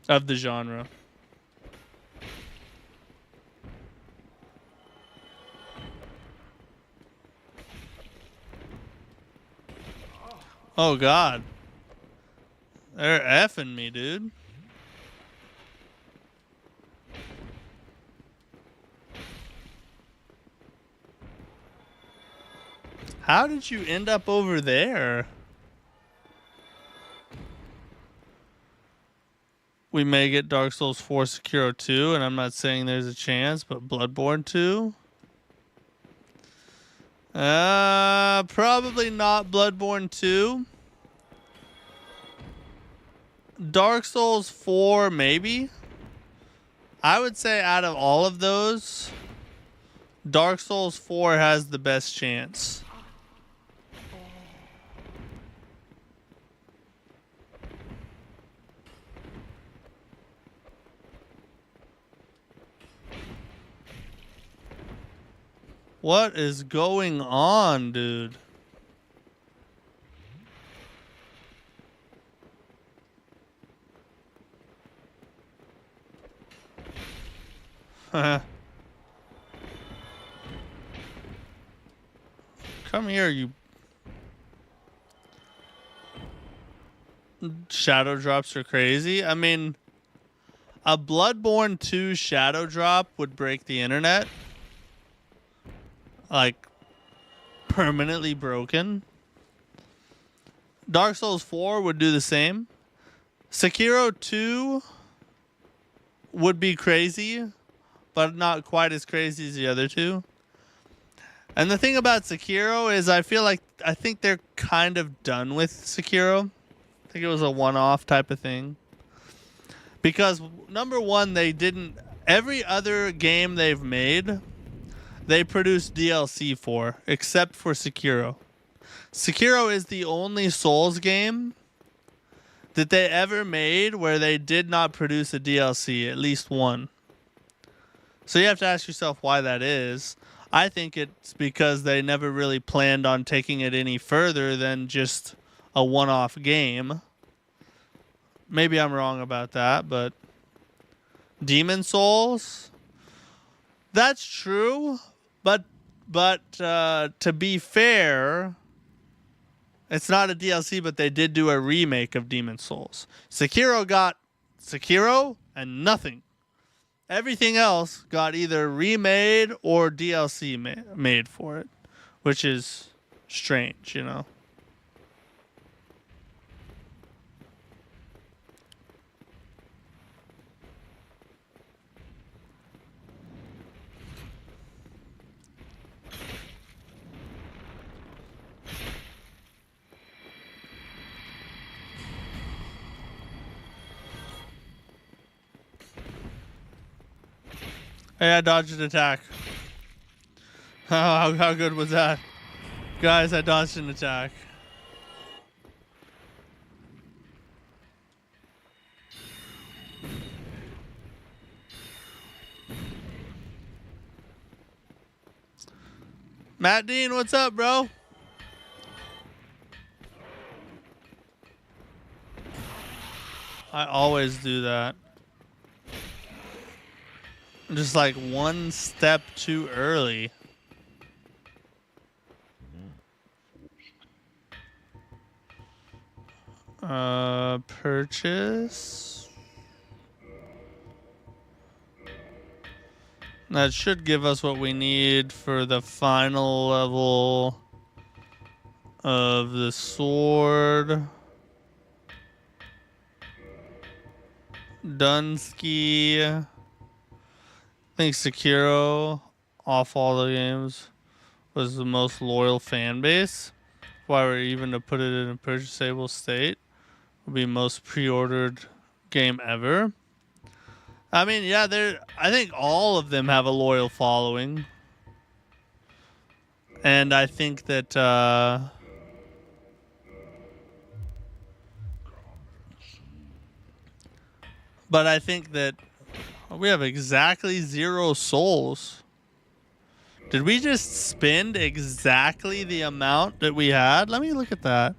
of the genre. Oh God, they're effing me, dude. How did you end up over there? We may get Dark Souls 4 Sekiro 2, and I'm not saying there's a chance, but Bloodborne 2? Probably not Bloodborne 2. Dark Souls 4, maybe? I would say out of all of those, Dark Souls 4 has the best chance. What is going on, dude? Come here, you... Shadow drops are crazy. I mean, a Bloodborne 2 shadow drop would break the internet. Like, permanently broken. Dark Souls 4 would do the same. Sekiro 2 would be crazy, but not quite as crazy as the other two. And the thing about Sekiro is I think they're kind of done with Sekiro. I think it was a one-off type of thing. Because number one, every other game they've made, they produced DLC for, except for Sekiro. Sekiro is the only Souls game that they ever made where they did not produce a DLC, at least one. So you have to ask yourself why that is. I think it's because they never really planned on taking it any further than just a one-off game. Maybe I'm wrong about that, but Demon Souls, that's true, but to be fair, it's not a DLC, but they did do a remake of Demon Souls. Sekiro got Sekiro and nothing. Everything else got either remade or DLC made for it, which is strange, you know. Hey, I dodged an attack. How good was that? Guys, I dodged an attack. Matt Dean, what's up, bro? I always do that. Just like one step too early. Purchase. That should give us what we need for the final level of the sword. Dunsky. I think Sekiro, off all the games, was the most loyal fan base. Why we're even to put it in a purchasable state. Would be most pre-ordered game ever. I mean, yeah, I think all of them have a loyal following. And I think that but I think that we have exactly 0 souls. Did we just spend exactly the amount that we had? Let me look at that.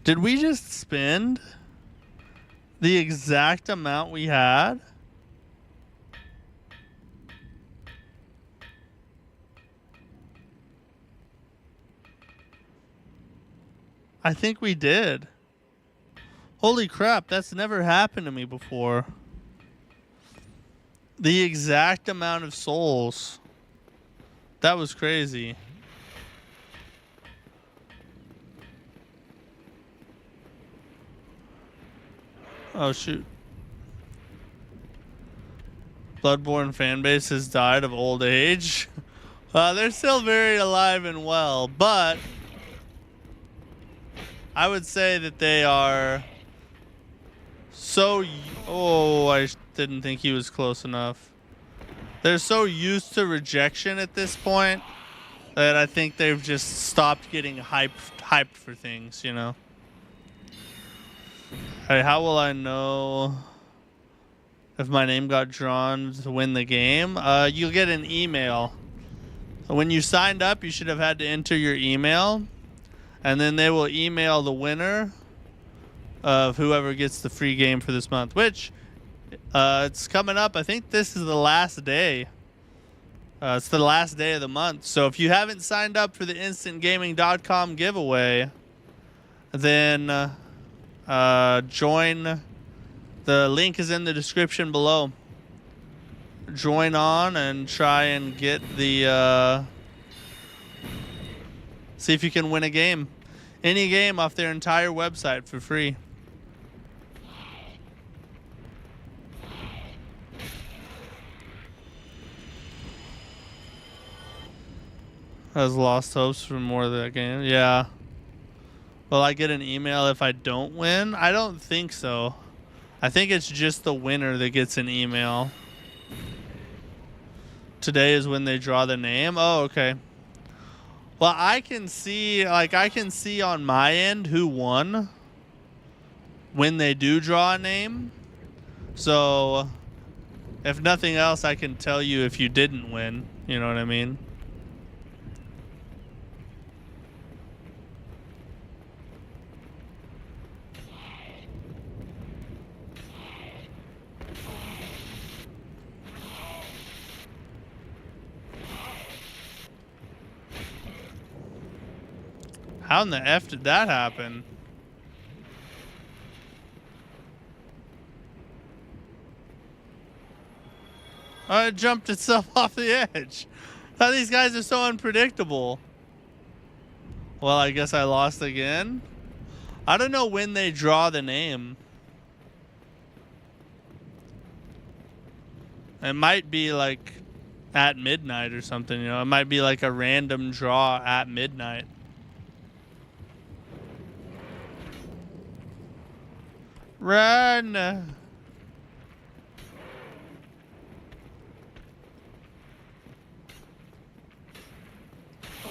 Did we just spend the exact amount we had? I think we did. Holy crap, that's never happened to me before. The exact amount of souls. That was crazy. Oh shoot. Bloodborne fanbase has died of old age. They're still very alive and well, but I would say that they are so... Oh, I didn't think he was close enough. They're so used to rejection at this point that I think they've just stopped getting hyped for things, you know? Hey, how will I know if my name got drawn to win the game? You'll get an email. When you signed up, you should have had to enter your email, and then they will email the winner of whoever gets the free game for this month, which it's coming up. I think this is the last day. It's the last day of the month. So if you haven't signed up for the instantgaming.com giveaway, then join. The link is in the description below. Join on and try and get the see if you can win a game. Any game off their entire website for free. Has lost hopes for more of that game. Yeah. Will I get an email if I don't win? I don't think so. I think it's just the winner that gets an email. Today is when they draw the name. Oh, okay. Well, I can see on my end who won when they do draw a name. So, if nothing else, I can tell you if you didn't win. You know what I mean? How in the F did that happen? Oh, it jumped itself off the edge. How these guys are so unpredictable. Well, I guess I lost again. I don't know when they draw the name. It might be like at midnight or something, you know. It might be like a random draw at midnight. Run! Oh,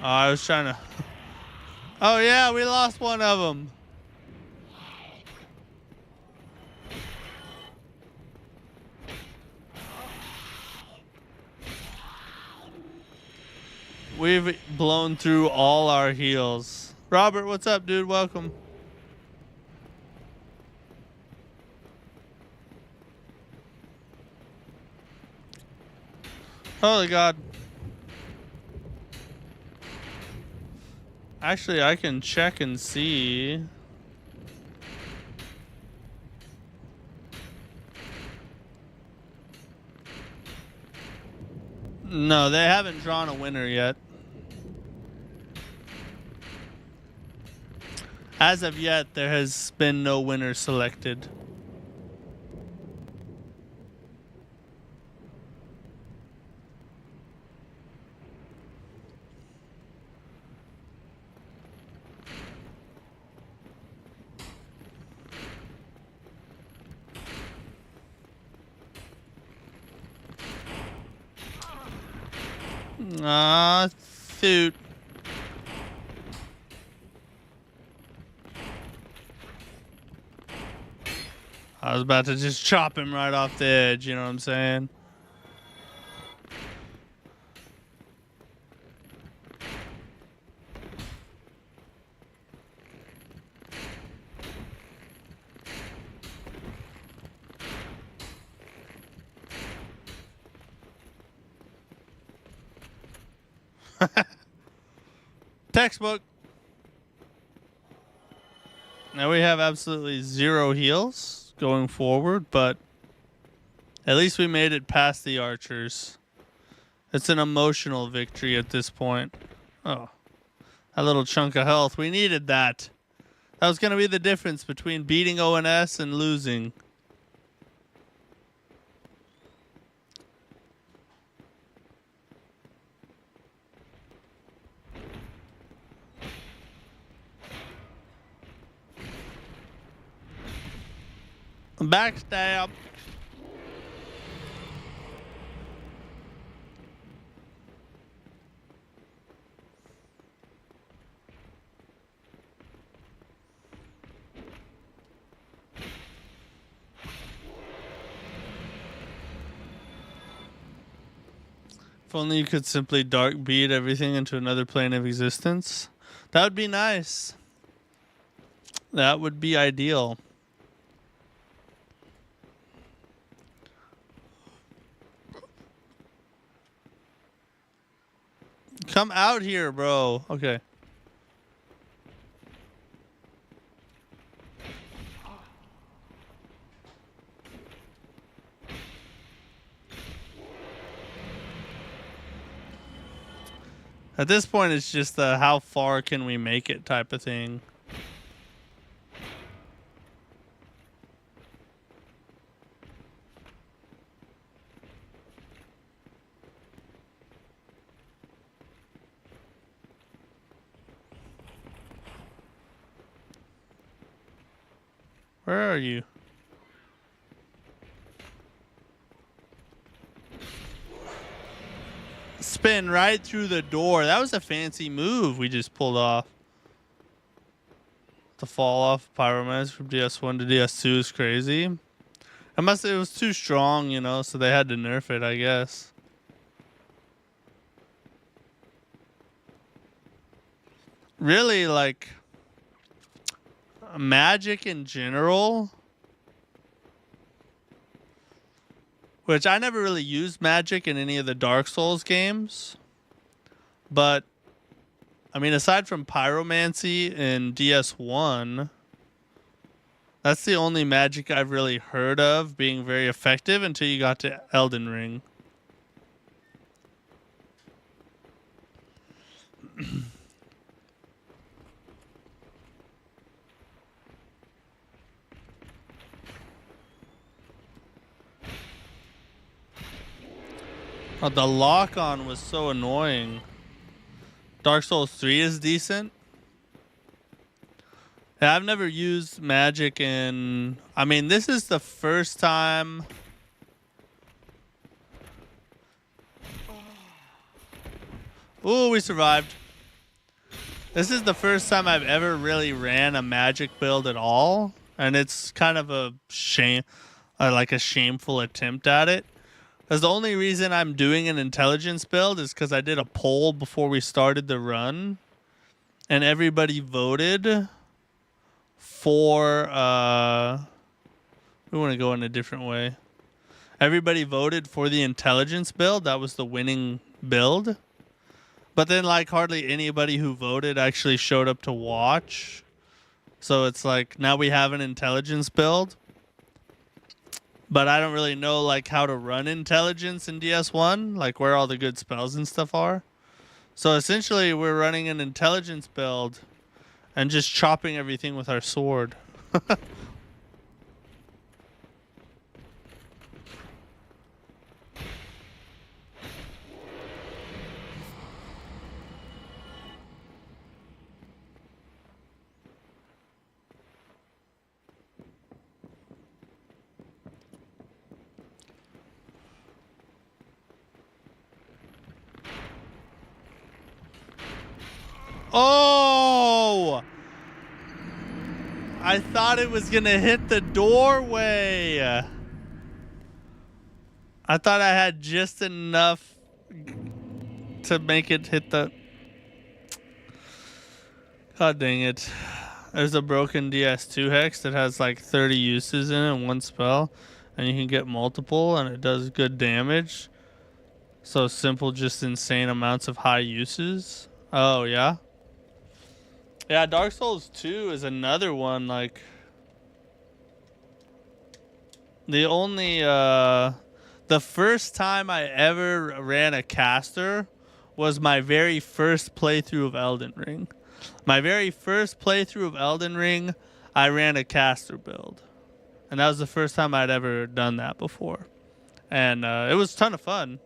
I was trying to... Oh yeah, we lost one of them. We've blown through all our heals. Robert, what's up, dude? Welcome. Holy God. Actually, I can check and see. No, they haven't drawn a winner yet. As of yet, there has been no winner selected. Ah, shoot. I was about to just chop him right off the edge, you know what I'm saying? Textbook. Now we have absolutely zero heals going forward, but at least we made it past the archers. It's an emotional victory at this point. Oh, a little chunk of health. We needed that. That was going to be the difference between beating ONS and losing. Backstab. If only you could simply dark beat everything into another plane of existence. That would be nice. That would be ideal. Come out here, bro. Okay. At this point, it's just the how far can we make it type of thing. Where are you? Spin right through the door. That was a fancy move we just pulled off. The fall off Pyromancer from DS1 to DS2 is crazy. It was too strong, you know, so they had to nerf it, I guess. Really, like, Magic in general, which I never really used Magic in any of the Dark Souls games, but I mean, aside from Pyromancy in DS1, that's the only Magic I've really heard of being very effective until you got to Elden Ring. Oh, the lock-on was so annoying. Dark Souls 3 is decent. Yeah, I've never used Magic in... I mean, this is the first time... Ooh, we survived. This is the first time I've ever really ran a Magic build at all. And it's kind of a shame... like a shameful attempt at it. Because the only reason I'm doing an intelligence build is because I did a poll before we started the run. And everybody voted for... we want to go in a different way. Everybody voted for the intelligence build. That was the winning build. But then, like, hardly anybody who voted actually showed up to watch. So it's like, now we have an intelligence build. But I don't really know, like, how to run intelligence in DS1, like where all the good spells and stuff are. So essentially, we're running an intelligence build and just chopping everything with our sword. Oh! I thought it was gonna hit the doorway. I thought I had just enough to make it hit the... God dang it. There's a broken DS2 hex that has like 30 uses in it in one spell. And you can get multiple and it does good damage. So simple, just insane amounts of high uses. Oh, yeah? Yeah, Dark Souls 2 is another one, like... The only, the first time I ever ran a caster was my very first playthrough of Elden Ring. My very first playthrough of Elden Ring, I ran a caster build. And that was the first time I'd ever done that before. And it was a ton of fun.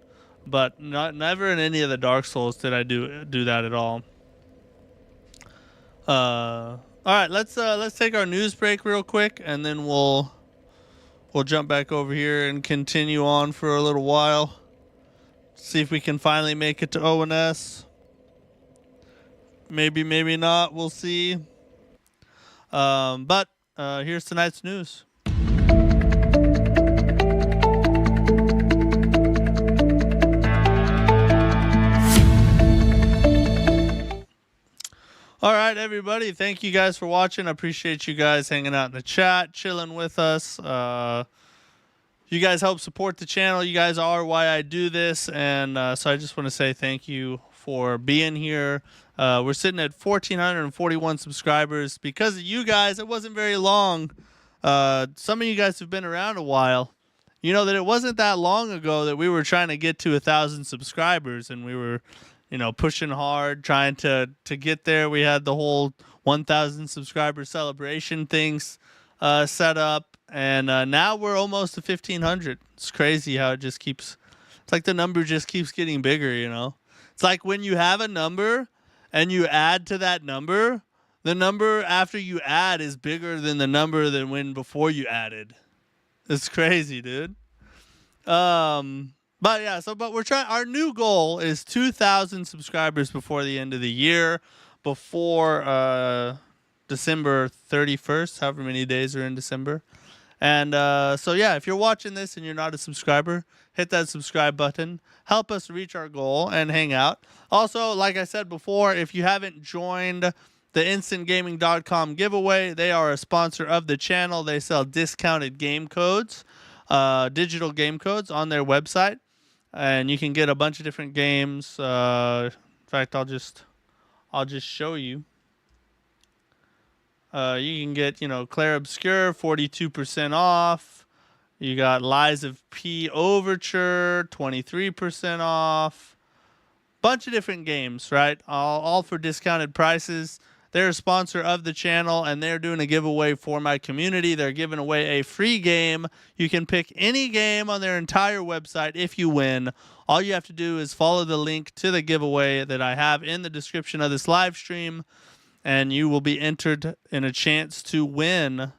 But never in any of the Dark Souls did I do that at all. All right, let's take our news break real quick, and then we'll jump back over here and continue on for a little while. See if we can finally make it to ONS. Maybe, maybe not. We'll see. But here's tonight's news. All right, everybody. Thank you guys for watching. I appreciate you guys hanging out in the chat, chilling with us. You guys help support the channel. You guys are why I do this. And so I just want to say thank you for being here. We're sitting at 1,441 subscribers. Because of you guys, it wasn't very long. Some of you guys have been around a while. You know that it wasn't that long ago that we were trying to get to 1,000 subscribers. And we were... you know, pushing hard, trying to get there. We had the whole 1,000 subscriber celebration things set up. And now we're almost to 1,500. It's crazy how it just keeps... It's like the number just keeps getting bigger, you know? It's like when you have a number and you add to that number, the number after you add is bigger than the number than when before you added. It's crazy, dude. But yeah, but we're trying. Our new goal is 2,000 subscribers before the end of the year, before December 31st, however many days are in December. And so yeah, if you're watching this and you're not a subscriber, hit that subscribe button. Help us reach our goal and hang out. Also, like I said before, if you haven't joined the instantgaming.com giveaway, they are a sponsor of the channel. They sell discounted game codes, digital game codes on their website, and you can get a bunch of different games. In fact, I'll just show you. You can get, Claire Obscure, 42% off. You got Lies of P Overture, 23% off. Bunch of different games, right? All for discounted prices. They're a sponsor of the channel, and they're doing a giveaway for my community. They're giving away a free game. You can pick any game on their entire website if you win. All you have to do is follow the link to the giveaway that I have in the description of this live stream, and you will be entered in a chance to win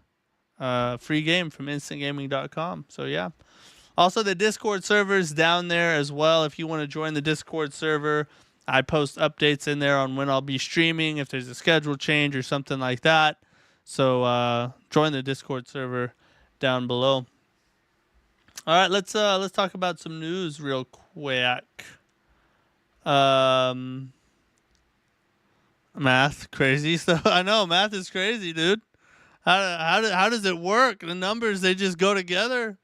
a free game from instantgaming.com. So, yeah. Also, the Discord server is down there as well. If you want to join the Discord server, I post updates in there on when I'll be streaming, if there's a schedule change or something like that. So, join the Discord server down below. All right, let's talk about some news real quick. Math crazy stuff. I know math is crazy, dude. How does it work? The numbers, they just go together.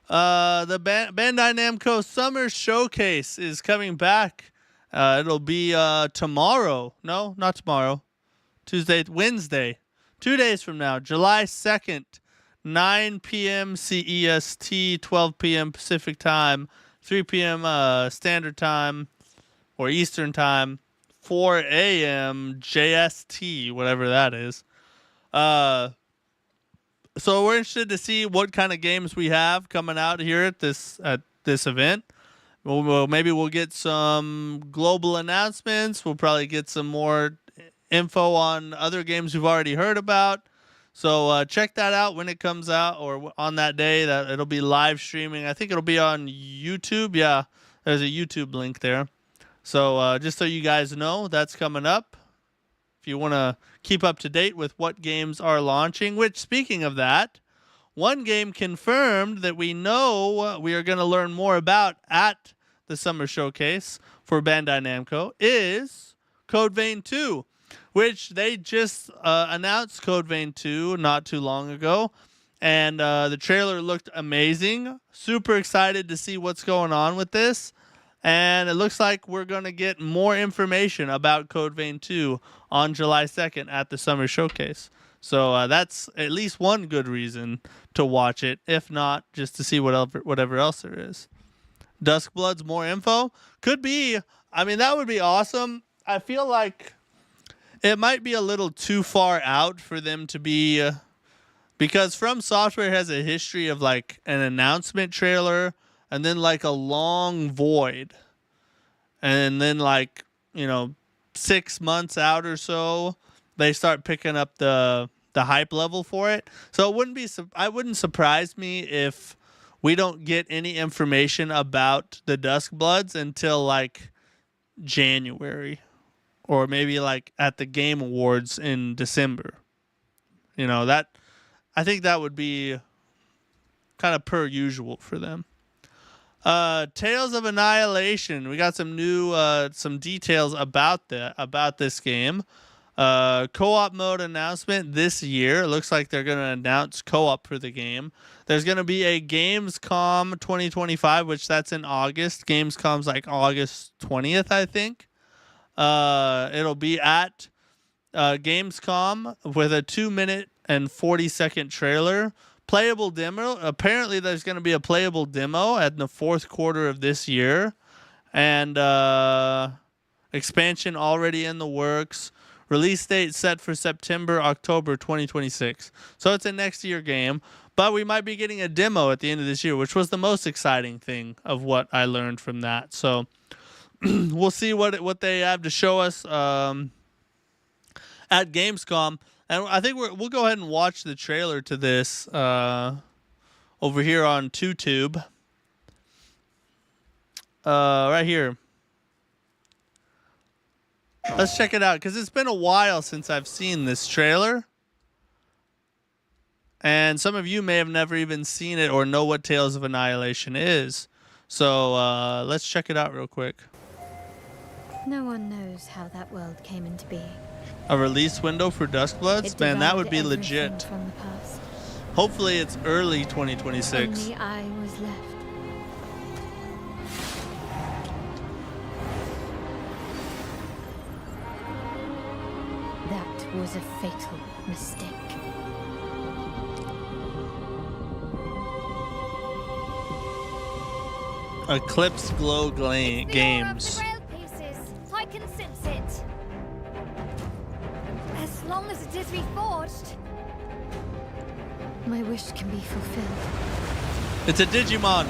The Bandai Namco Summer Showcase is coming back. It'll be tomorrow. No, not tomorrow. Wednesday. 2 days from now, July 2nd, 9 p.m. CEST, 12 p.m. Pacific Time, 3 p.m. Standard Time or Eastern Time, 4 a.m. JST, whatever that is. So we're interested to see what kind of games we have coming out here at this event. Maybe we'll get some global announcements. We'll probably get some more info on other games we've already heard about. So check that out when it comes out, or on that day that it'll be live streaming. I think it'll be on YouTube. Yeah, there's a YouTube link there. So just so you guys know, that's coming up. If you want to keep up to date with what games are launching, which, speaking of that, one game confirmed that we know we are going to learn more about at the Summer Showcase for Bandai Namco is Code Vein 2, which they just announced Code Vein 2 not too long ago. And the trailer looked amazing. Super excited to see what's going on with this. And it looks like we're going to get more information about Code Vein 2 on July 2nd at the Summer Showcase. So that's at least one good reason to watch it, if not just to see whatever else there is. Duskblood's more info? Could be. I mean, that would be awesome. I feel like it might be a little too far out for them to be... because From Software has a history of like an announcement trailer and then like a long void. And then 6 months out or so, they start picking up the hype level for it. So it wouldn't surprise me if we don't get any information about the Duskbloods until like January, or maybe like at the Game Awards in December. I think that would be kind of per usual for them. Tales of Annihilation. We got some new some details about this game. Co-op mode announcement this year. It looks like they're going to announce co-op for the game. There's going to be a Gamescom 2025, which that's in August. Gamescom's like August 20th, I think. It'll be at Gamescom with a 2-minute and 40-second trailer. Playable demo. Apparently, there's going to be a playable demo in the fourth quarter of this year. And expansion already in the works. Release date set for September, October 2026. So it's a next year game. But we might be getting a demo at the end of this year, which was the most exciting thing of what I learned from that. So we'll see what they have to show us. And at Gamescom, and I think we'll go ahead and watch the trailer to this over here on TubeTube. Right here. Let's check it out, because it's been a while since I've seen this trailer. And some of you may have never even seen it or know what Tales of Annihilation is. So let's check it out real quick. No one knows how that world came into being. A release window for Duskbloods? Man, that would be legit. From the past. Hopefully it's early 2026. Only I was left. That was a fatal mistake. Eclipse Glow Games. I can sense it. As long as it is reforged. My wish can be fulfilled. It's a Digimon.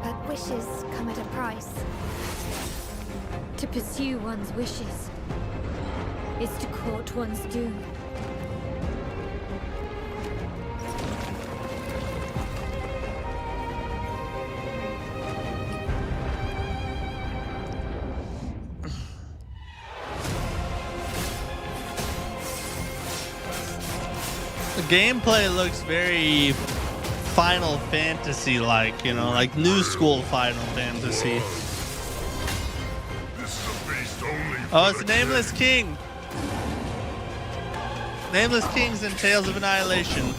But wishes come at a price. To pursue one's wishes is to court one's doom. The gameplay looks very Final Fantasy-like, you know, like new school Final Fantasy. Oh, it's Nameless King. Nameless Kings and Tales of Annihilation.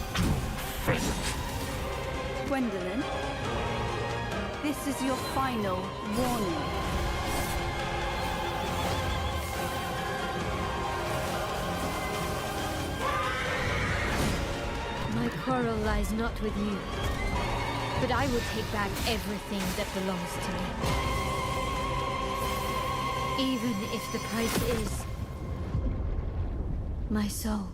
Gwendolyn, this is your final warning. My quarrel lies not with you, but I will take back everything that belongs to me. Even if the price is my soul.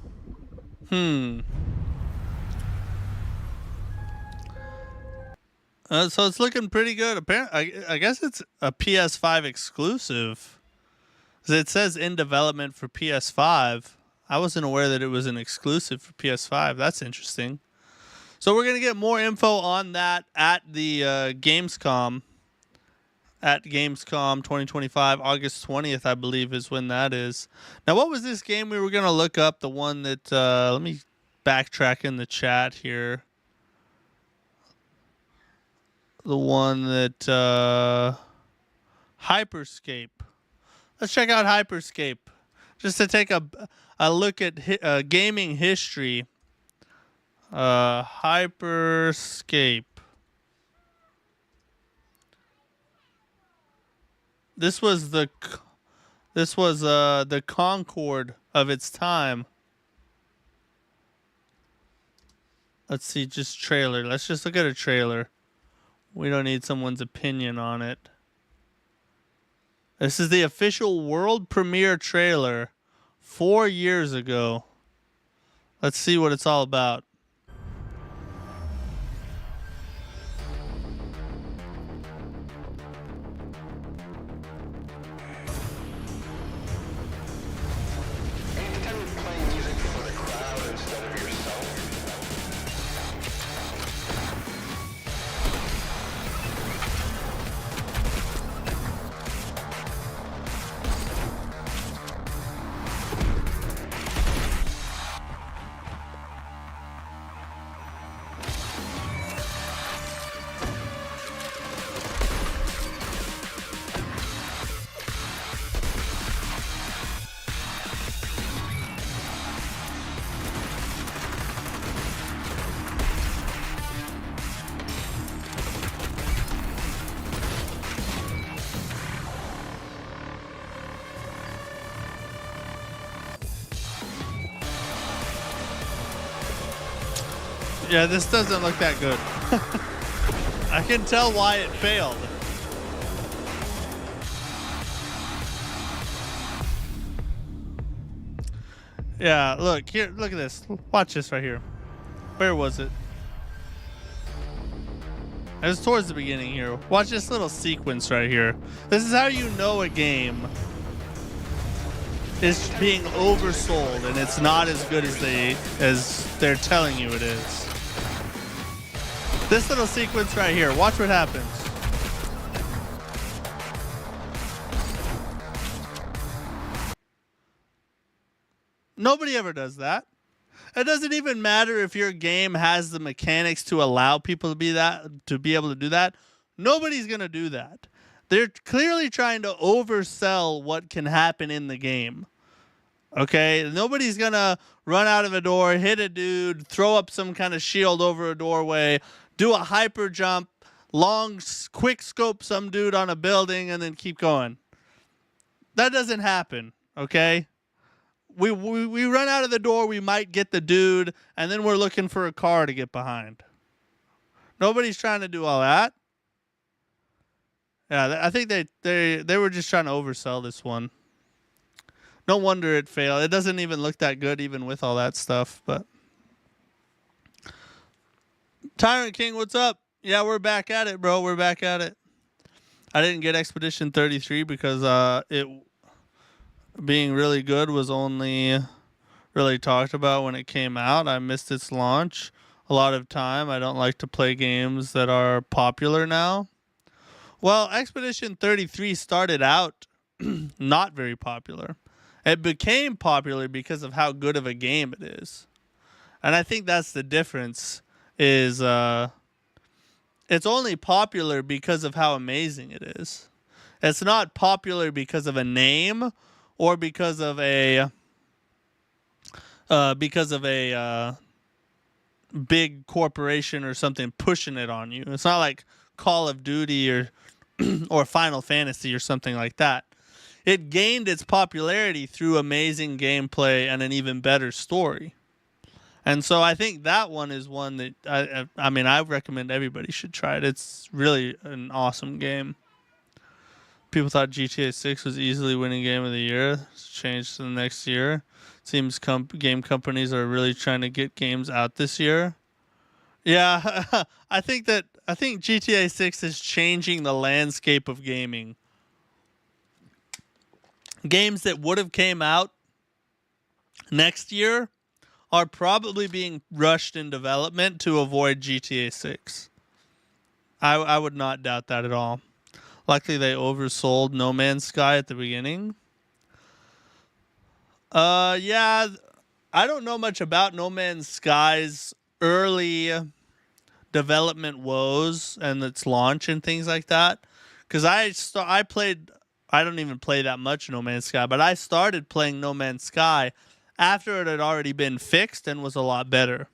So it's looking pretty good. Apparently, I guess it's a PS5 exclusive. It says in development for PS5. I wasn't aware that it was an exclusive for PS5. That's interesting. So we're going to get more info on that at the Gamescom. At Gamescom 2025, August 20th, I believe, is when that is. Now, what was this game we were going to look up? The one that, let me backtrack in the chat here. The one that, Hyperscape. Let's check out Hyperscape. Just to take a look at gaming history. Hyperscape. This was the Concord of its time. Let's see, just trailer. Let's just look at a trailer. We don't need someone's opinion on it. This is the official world premiere trailer 4 years ago. Let's see what it's all about. Yeah, this doesn't look that good. I can tell why it failed. Yeah, look here. Look at this. Watch this right here. Where was it? It was towards the beginning here. Watch this little sequence right here. This is how you know a game is being oversold, and it's not as good as they're telling you it is. This little sequence right here, watch what happens. Nobody ever does that. It doesn't even matter if your game has the mechanics to allow people to be able to do that. Nobody's going to do that. They're clearly trying to oversell what can happen in the game. Okay? Nobody's going to run out of a door, hit a dude, throw up some kind of shield over a doorway, do a hyper jump, quick scope some dude on a building, and then keep going. That doesn't happen. Okay? We run out of the door, we might get the dude, and then we're looking for a car to get behind. Nobody's trying to do all that. Yeah, I think they were just trying to oversell this one. No wonder it failed. It doesn't even look that good even with all that stuff, but Tyrant King, what's up? Yeah, we're back at it, bro. We're back at it. I didn't get Expedition 33 because it being really good was only really talked about when it came out. I missed its launch a lot of time. I don't like to play games that are popular now. Well, Expedition 33 started out not very popular. It became popular because of how good of a game it is. And I think that's the difference is it's only popular because of how amazing it is. It's not popular because of a name or because of a big corporation or something pushing it on you. It's not like Call of Duty or or Final Fantasy or something like that. It gained its popularity through amazing gameplay and an even better story. And so I think that one is one that I recommend everybody should try it. It's really an awesome game. People thought GTA 6 was easily winning game of the year. It's changed to the next year. Seems game companies are really trying to get games out this year. Yeah, I think GTA 6 is changing the landscape of gaming. Games that would have came out next year are probably being rushed in development to avoid GTA 6. I would not doubt that at all. Luckily, they oversold No Man's Sky at the beginning. Yeah, I don't know much about No Man's Sky's early development woes and its launch and things like that. Because I don't even play that much No Man's Sky, but I started playing No Man's Sky after it had already been fixed and was a lot better.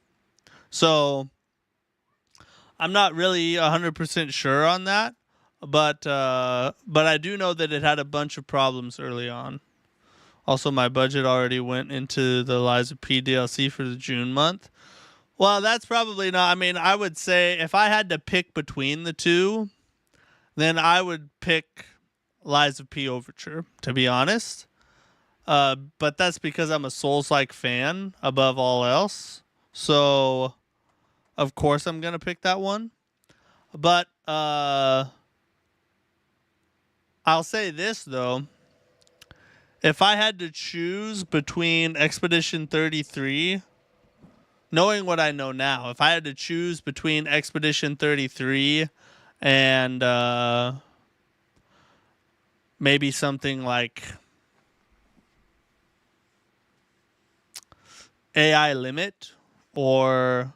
So I'm not really 100% sure on that. But I do know that it had a bunch of problems early on. Also, my budget already went into the Liza P DLC for the June month. Well, that's probably not... I mean, I would say if I had to pick between the two, then I would pick Liza P Overture, to be honest. But that's because I'm a Souls-like fan above all else. So, of course, I'm going to pick that one. But... I'll say this, though. If I had to choose between Expedition 33, knowing what I know now, if I had to choose between Expedition 33 and maybe something like AI Limit or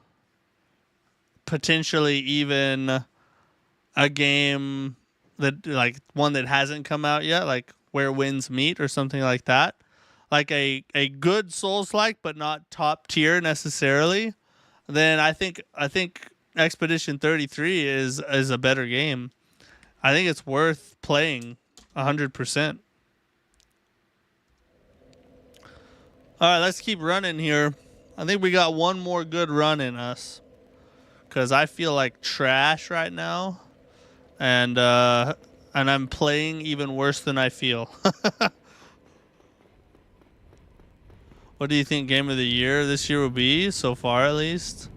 potentially even a game... that like one that hasn't come out yet, like Where Winds Meet or something like that, like a good Souls-like but not top tier necessarily, then I think Expedition 33 is a better game. I think it's worth playing 100%. All right, let's keep running here. I think we got one more good run in us because I feel like trash right now. And I'm playing even worse than I feel. What do you think game of the year this year will be, so far at least?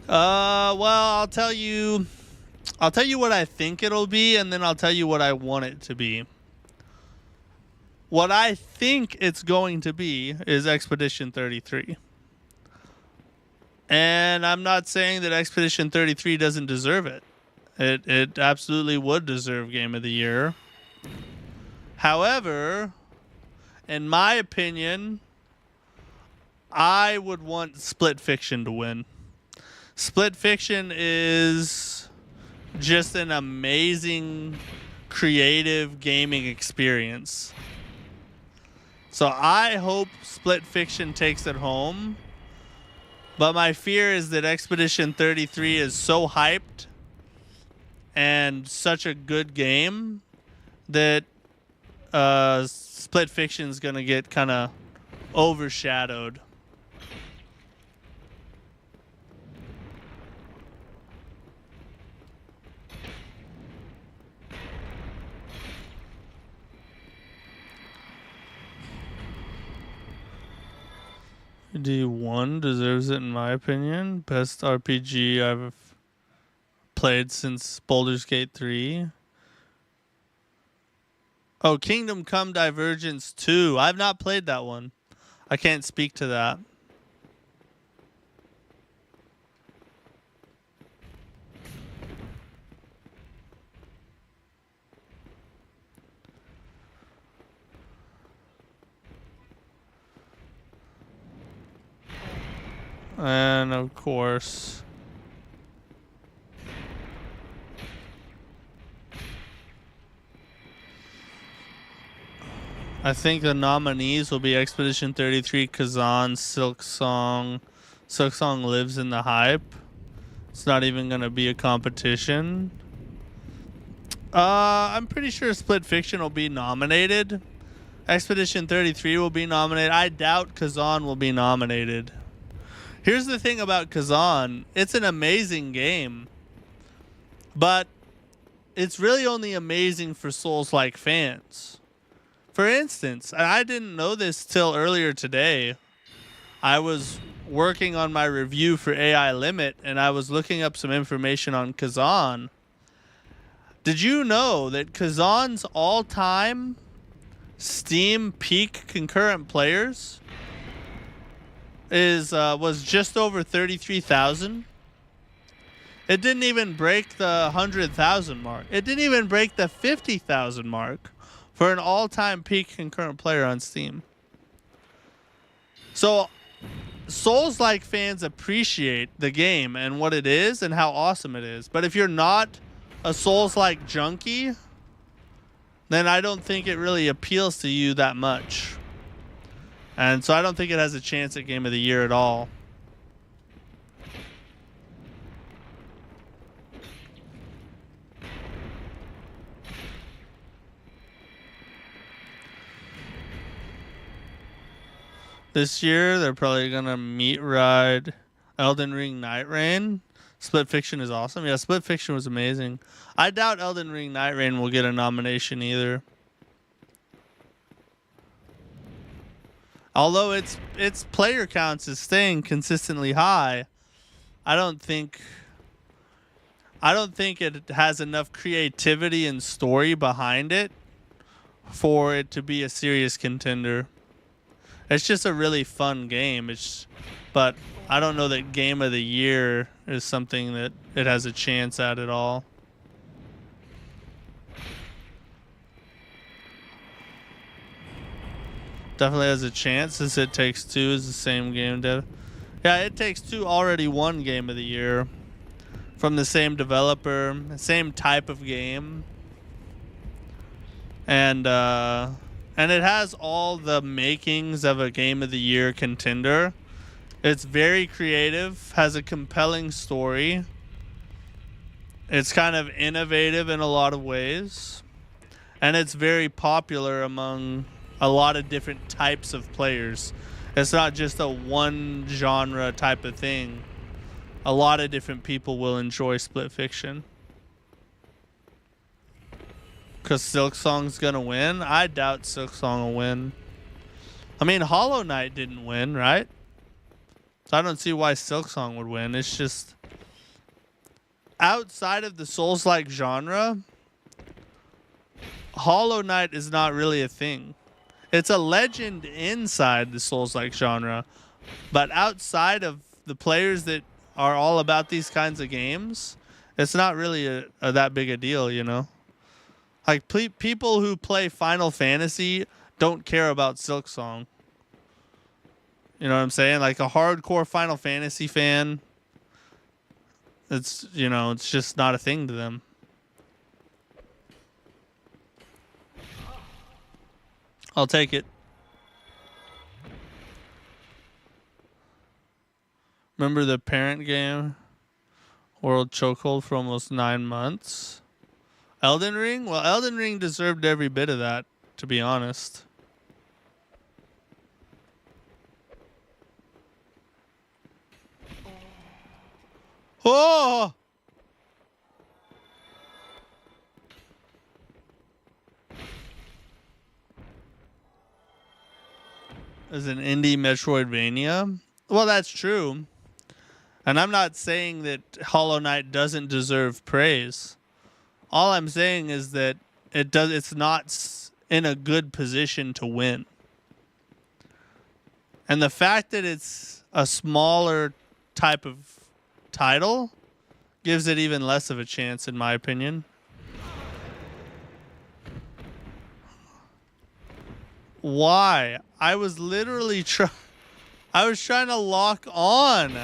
Well, I'll tell you what I think it'll be, and then I'll tell you what I want it to be. What I think it's going to be is Expedition 33. And I'm not saying that Expedition 33 doesn't deserve it. It absolutely would deserve Game of the Year. However, in my opinion, I would want Split Fiction to win. Split Fiction is just an amazing creative gaming experience. So I hope Split Fiction takes it home. But my fear is that Expedition 33 is so hyped and such a good game that Split Fiction is going to get kind of overshadowed. D1 deserves it in my opinion. Best RPG I've played since Baldur's Gate 3. Oh, Kingdom Come Divergence 2. I've not played that one. I can't speak to that. And of course, I think the nominees will be Expedition 33, Kazan, Silksong. Silksong lives in the hype. It's not even going to be a competition. I'm pretty sure Split Fiction will be nominated. Expedition 33 will be nominated. I doubt Kazan will be nominated. Here's the thing about Kazan. It's an amazing game. But it's really only amazing for Souls-like fans. For instance, and I didn't know this till earlier today. I was working on my review for AI Limit, and I was looking up some information on Kazan. Did you know that Kazan's all-time Steam peak concurrent players was just over 33,000? It didn't even break the 100,000 mark. It didn't even break the 50,000 mark for an all-time peak concurrent player on Steam. So Souls-like fans appreciate the game and what it is and how awesome it is. But if you're not a Souls-like junkie, then I don't think it really appeals to you that much. And so I don't think it has a chance at Game of the Year at all. This year, they're probably going to meat ride Elden Ring Night Rain. Split Fiction is awesome. Yeah, Split Fiction was amazing. I doubt Elden Ring Night Rain will get a nomination either. Although its player counts is staying consistently high, I don't think it has enough creativity and story behind it for it to be a serious contender. It's just a really fun game. But I don't know that Game of the Year is something that it has a chance at all. Definitely has a chance since It Takes Two is the same game dev. Yeah, It Takes Two already won Game of the Year from the same developer, same type of game. And it has all the makings of a Game of the Year contender. It's very creative, has a compelling story. It's kind of innovative in a lot of ways. And it's very popular among a lot of different types of players. It's not just a one genre type of thing. A lot of different people will enjoy Split Fiction. Because Silksong's going to win? I doubt Silksong will win. I mean, Hollow Knight didn't win, right? So I don't see why Silksong would win. It's just outside of the Souls-like genre, Hollow Knight is not really a thing. It's a legend inside the Souls-like genre, but outside of the players that are all about these kinds of games, it's not really that big a deal, you know? Like, people who play Final Fantasy don't care about Silksong. You know what I'm saying? Like, a hardcore Final Fantasy fan, it's, you know, it's just not a thing to them. I'll take it. Remember the parent game? World chokehold for almost 9 months. Elden Ring? Well, Elden Ring deserved every bit of that, to be honest. Oh! As an indie Metroidvania? Well, that's true. And I'm not saying that Hollow Knight doesn't deserve praise. All I'm saying is that it's not in a good position to win. And the fact that it's a smaller type of title gives it even less of a chance, in my opinion. Why? I was literally I was trying to lock on.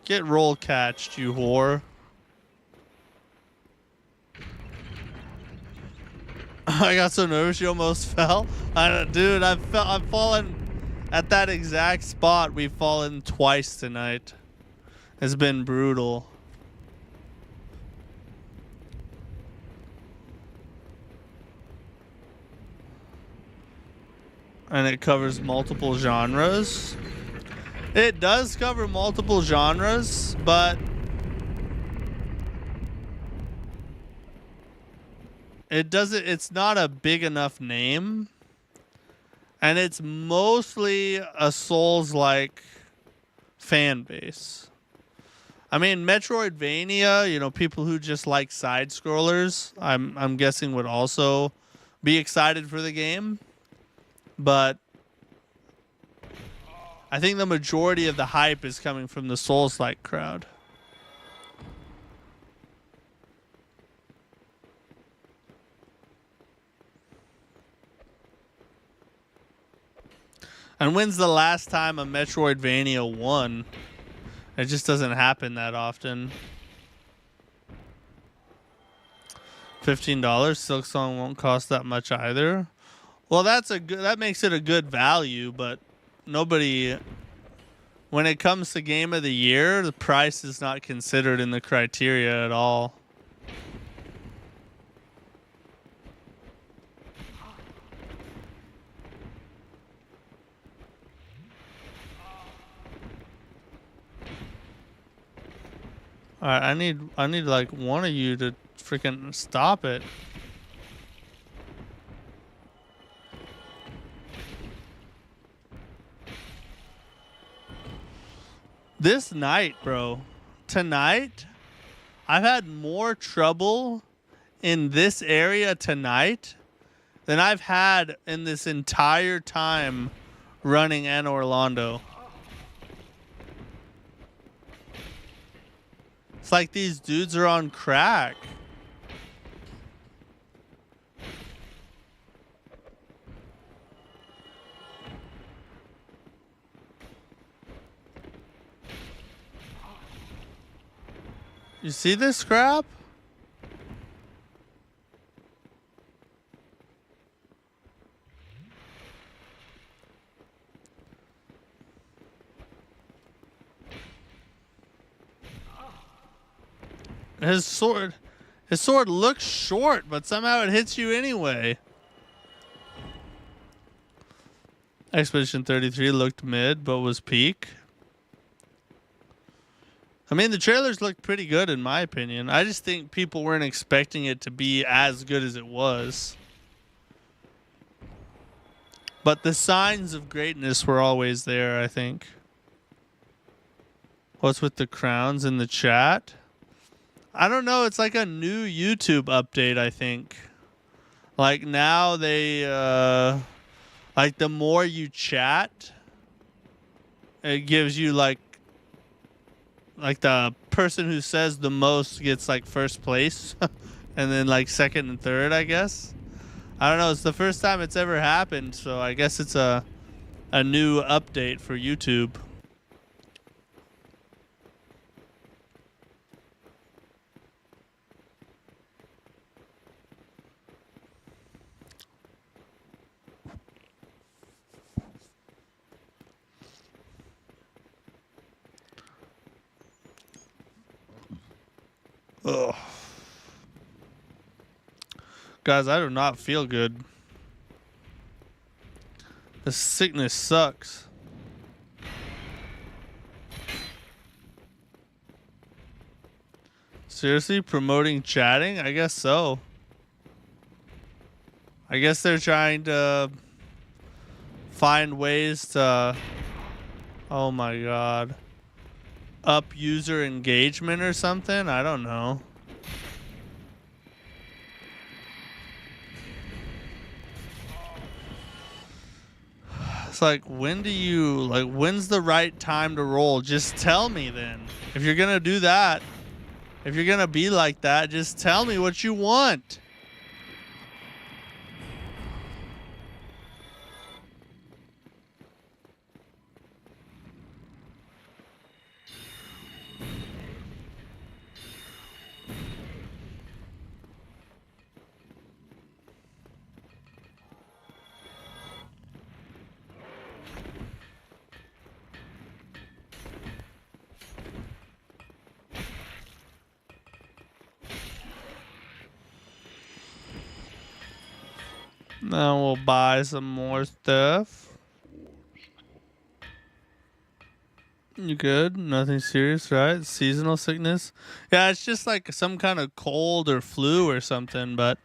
Get roll catched, you whore. I got so nervous you almost fell. Dude, I've fallen at that exact spot. We've fallen twice tonight. It's been brutal. And it covers multiple genres. It does cover multiple genres, but it's not a big enough name. And it's mostly a Souls-like fan base. I mean, Metroidvania, you know, people who just like side scrollers, I'm guessing would also be excited for the game. But I think the majority of the hype is coming from the Souls-like crowd. And when's the last time a Metroidvania won? It just doesn't happen that often. $15. Silksong won't cost that much either. Well, that makes it a good value, but nobody, when it comes to Game of the Year, the price is not considered in the criteria at all. All right, I need like one of you to freaking stop it. This night, bro, tonight, I've had more trouble in this area tonight than I've had in this entire time running Anor Lando. It's like these dudes are on crack. You see this crap? His sword looks short, but somehow it hits you anyway. Expedition 33 looked mid, but was peak. I mean, the trailers looked pretty good in my opinion. I just think people weren't expecting it to be as good as it was. But the signs of greatness were always there, I think. What's with the crowns in the chat? I don't know. It's like a new YouTube update, I think. Like now they like the more you chat, it gives you like the person who says the most gets like first place and then like second and third, I guess. I don't know, it's the first time it's ever happened, so I guess it's a new update for YouTube. Ugh. Guys, I do not feel good. The sickness sucks. Seriously, promoting chatting? I guess so. I guess they're trying to find ways to, oh my god, up user engagement or something? I don't know. It's like, when do you, like, when's the right time to roll? Just tell me then. If you're gonna do that, if you're gonna be like that, just tell me what you want. Now we'll buy some more stuff. You good? Nothing serious, right? Seasonal sickness? Yeah, it's just like some kind of cold or flu or something, but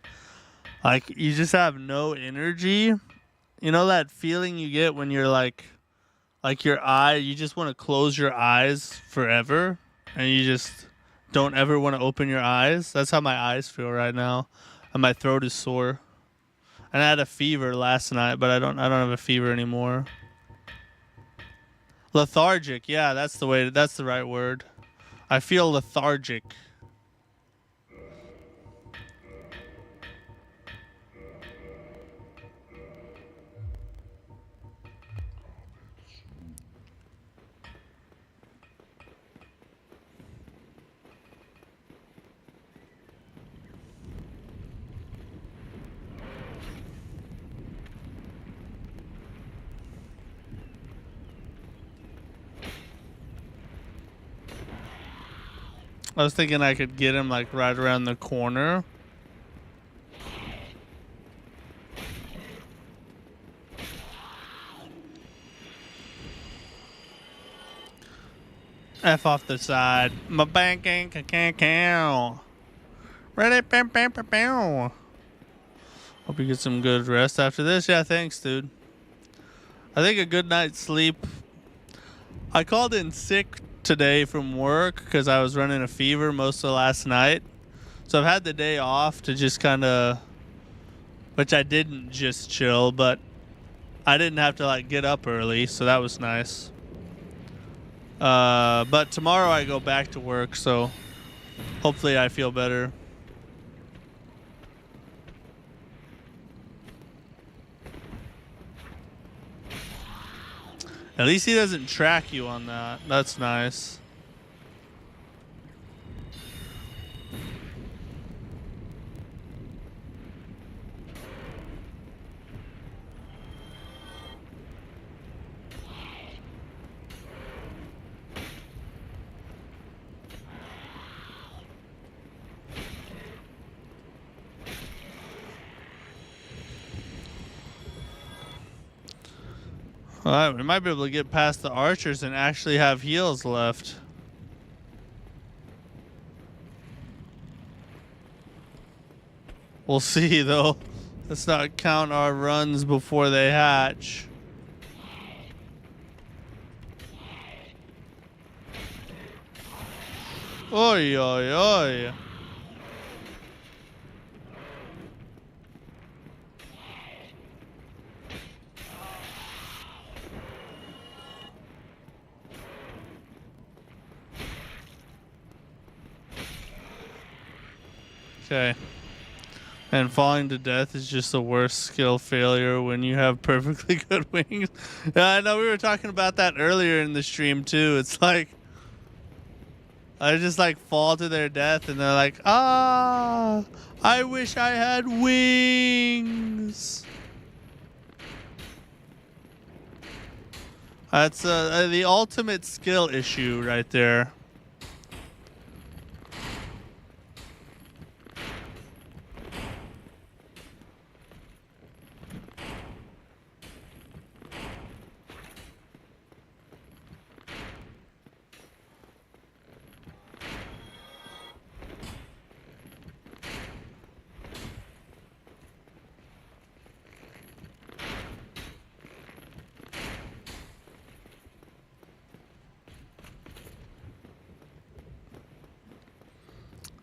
like you just have no energy. You know that feeling you get when you're like your eye, you just want to close your eyes forever and you just don't ever want to open your eyes? That's how my eyes feel right now. And my throat is sore. And I had a fever last night, but I don't have a fever anymore. Lethargic, yeah, that's the right word. I feel lethargic. I was thinking I could get him like right around the corner. F off the side. My bank ain't cow. Ready? Bam, bam, bam, bam. Hope you get some good rest after this. Yeah, thanks, dude. I think a good night's sleep. I called in sick today from work because I was running a fever most of last night. So I've had the day off to just kind of, which I didn't just chill, but I didn't have to like get up early, so that was nice. But tomorrow I go back to work, so hopefully I feel better. At least he doesn't track you on that. That's nice. Alright, we might be able to get past the archers and actually have heals left. We'll see, though. Let's not count our runs before they hatch. Oi, oi, oi. Okay. And falling to death is just the worst skill failure when you have perfectly good wings. Yeah, I know we were talking about that earlier in the stream too. It's like I just like fall to their death and they're like, ah, I wish I had wings. That's the ultimate skill issue right there.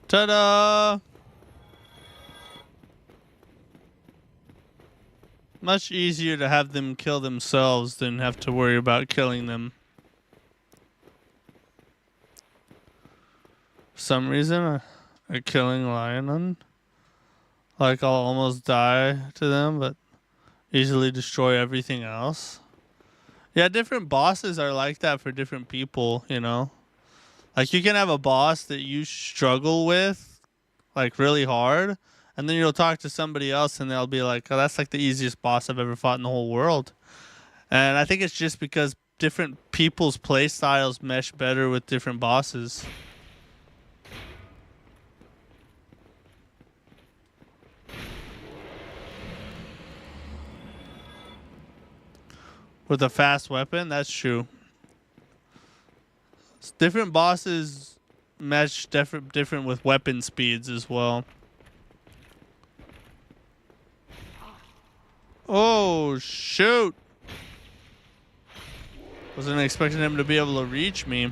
Ta-da! Much easier to have them kill themselves than have to worry about killing them. For some reason, a killing lion, like I'll almost die to them, but easily destroy everything else. Yeah, different bosses are like that for different people, you know? Like you can have a boss that you struggle with, like really hard, and then you'll talk to somebody else and they'll be like, oh, that's like the easiest boss I've ever fought in the whole world. And I think it's just because different people's play styles mesh better with different bosses. With a fast weapon, that's true. Different bosses mesh different with weapon speeds as well. Oh, shoot. Wasn't expecting him to be able to reach me.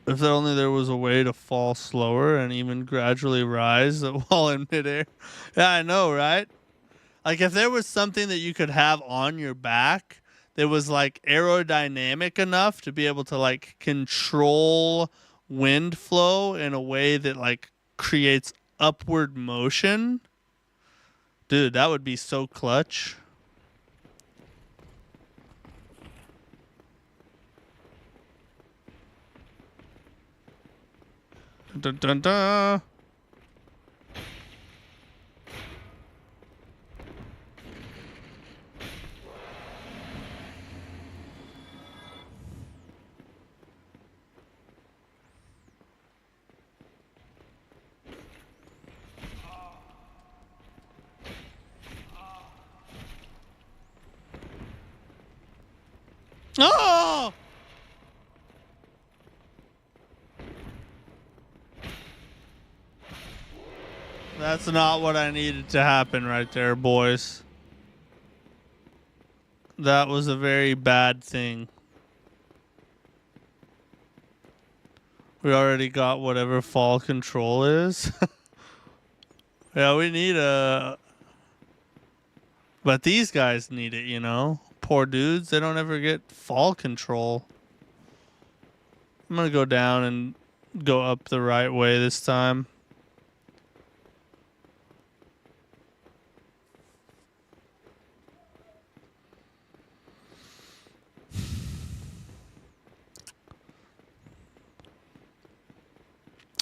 If only there was a way to fall slower and even gradually rise while in midair. Yeah, I know, right? Like if there was something that you could have on your back that was like aerodynamic enough to be able to like control wind flow in a way that like creates upward motion. Dude, that would be so clutch. Dun dun dun. Oh! That's not what I needed to happen right there, boys. That was a very bad thing. We already got whatever fall control is. Yeah, we need a... But these guys need it, you know? Poor dudes, they don't ever get fall control. I'm gonna go down and go up the right way this time.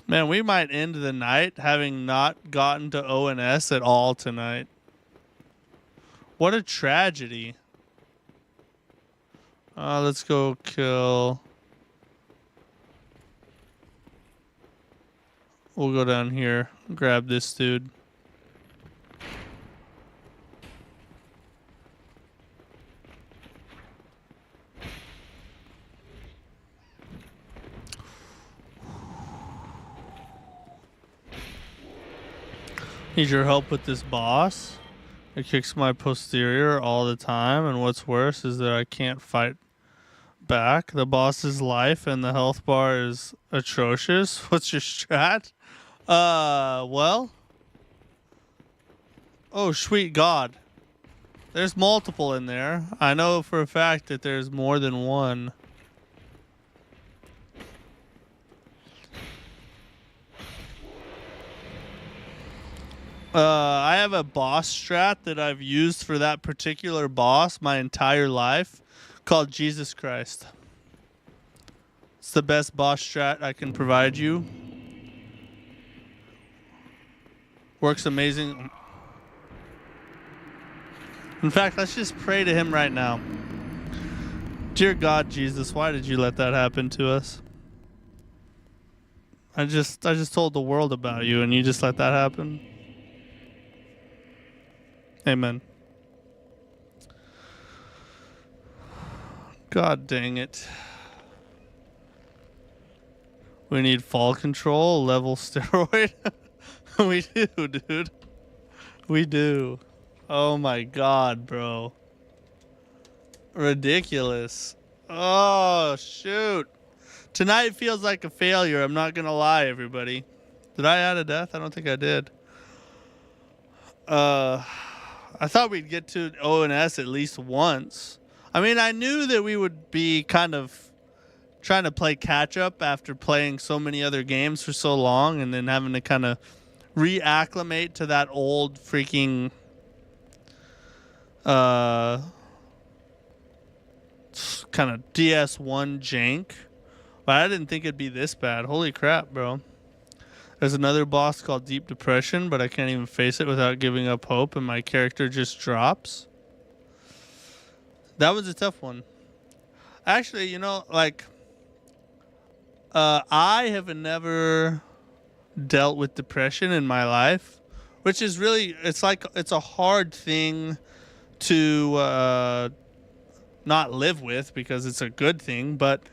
Man, we might end the night having not gotten to ONS at all tonight. What a tragedy. Let's go kill... We'll go down here, grab this dude. Need your help with this boss. It kicks my posterior all the time, and what's worse is that I can't fight back. The boss's life and the health bar is atrocious. What's your strat? Well. Oh, sweet God. There's multiple in there. I know for a fact that there's more than one. I have a boss strat that I've used for that particular boss my entire life called Jesus Christ. It's the best boss strat I can provide you. Works amazing. In fact, let's just pray to him right now. Dear God, Jesus, why did you let that happen to us? I just told the world about you and you just let that happen. Amen. God dang it. We need fall control, level steroid. We do, dude. We do. Oh my God, bro. Ridiculous. Oh, shoot. Tonight feels like a failure. I'm not going to lie, everybody. Did I add a death? I don't think I did. I thought we'd get to ONS at least once. I mean, I knew that we would be kind of trying to play catch up after playing so many other games for so long and then having to kind of reacclimate to that old freaking kind of DS1 jank. But I didn't think it'd be this bad. Holy crap, bro. There's another boss called Deep Depression, but I can't even face it without giving up hope, and my character just drops. That was a tough one. Actually, you know, like, I have never dealt with depression in my life, which is really, it's like, it's a hard thing to not live with because it's a good thing, but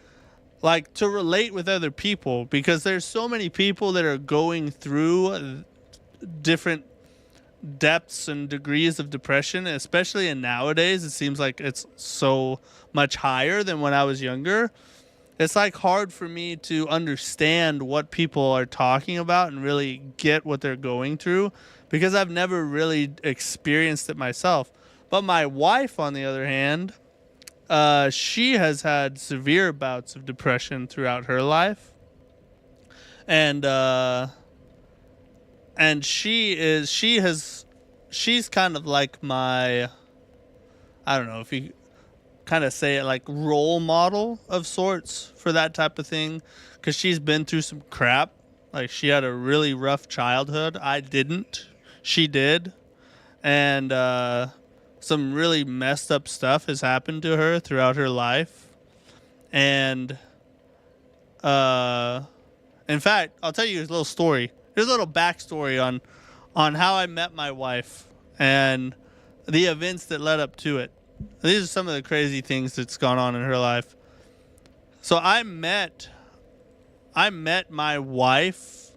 like to relate with other people, because there's so many people that are going through different depths and degrees of depression, especially in nowadays. It seems like it's so much higher than when I was younger. It's like hard for me to understand what people are talking about and really get what they're going through because I've never really experienced it myself. But my wife, on the other hand, she has had severe bouts of depression throughout her life, and she's kind of like my, I don't know if you kind of say it, like role model of sorts for that type of thing, because she's been through some crap. Like she had a really rough childhood. I didn't. She did, and some really messed up stuff has happened to her throughout her life. And in fact, I'll tell you a little story. There's a little backstory on how I met my wife and the events that led up to it. These are some of the crazy things that's gone on in her life. So I met my wife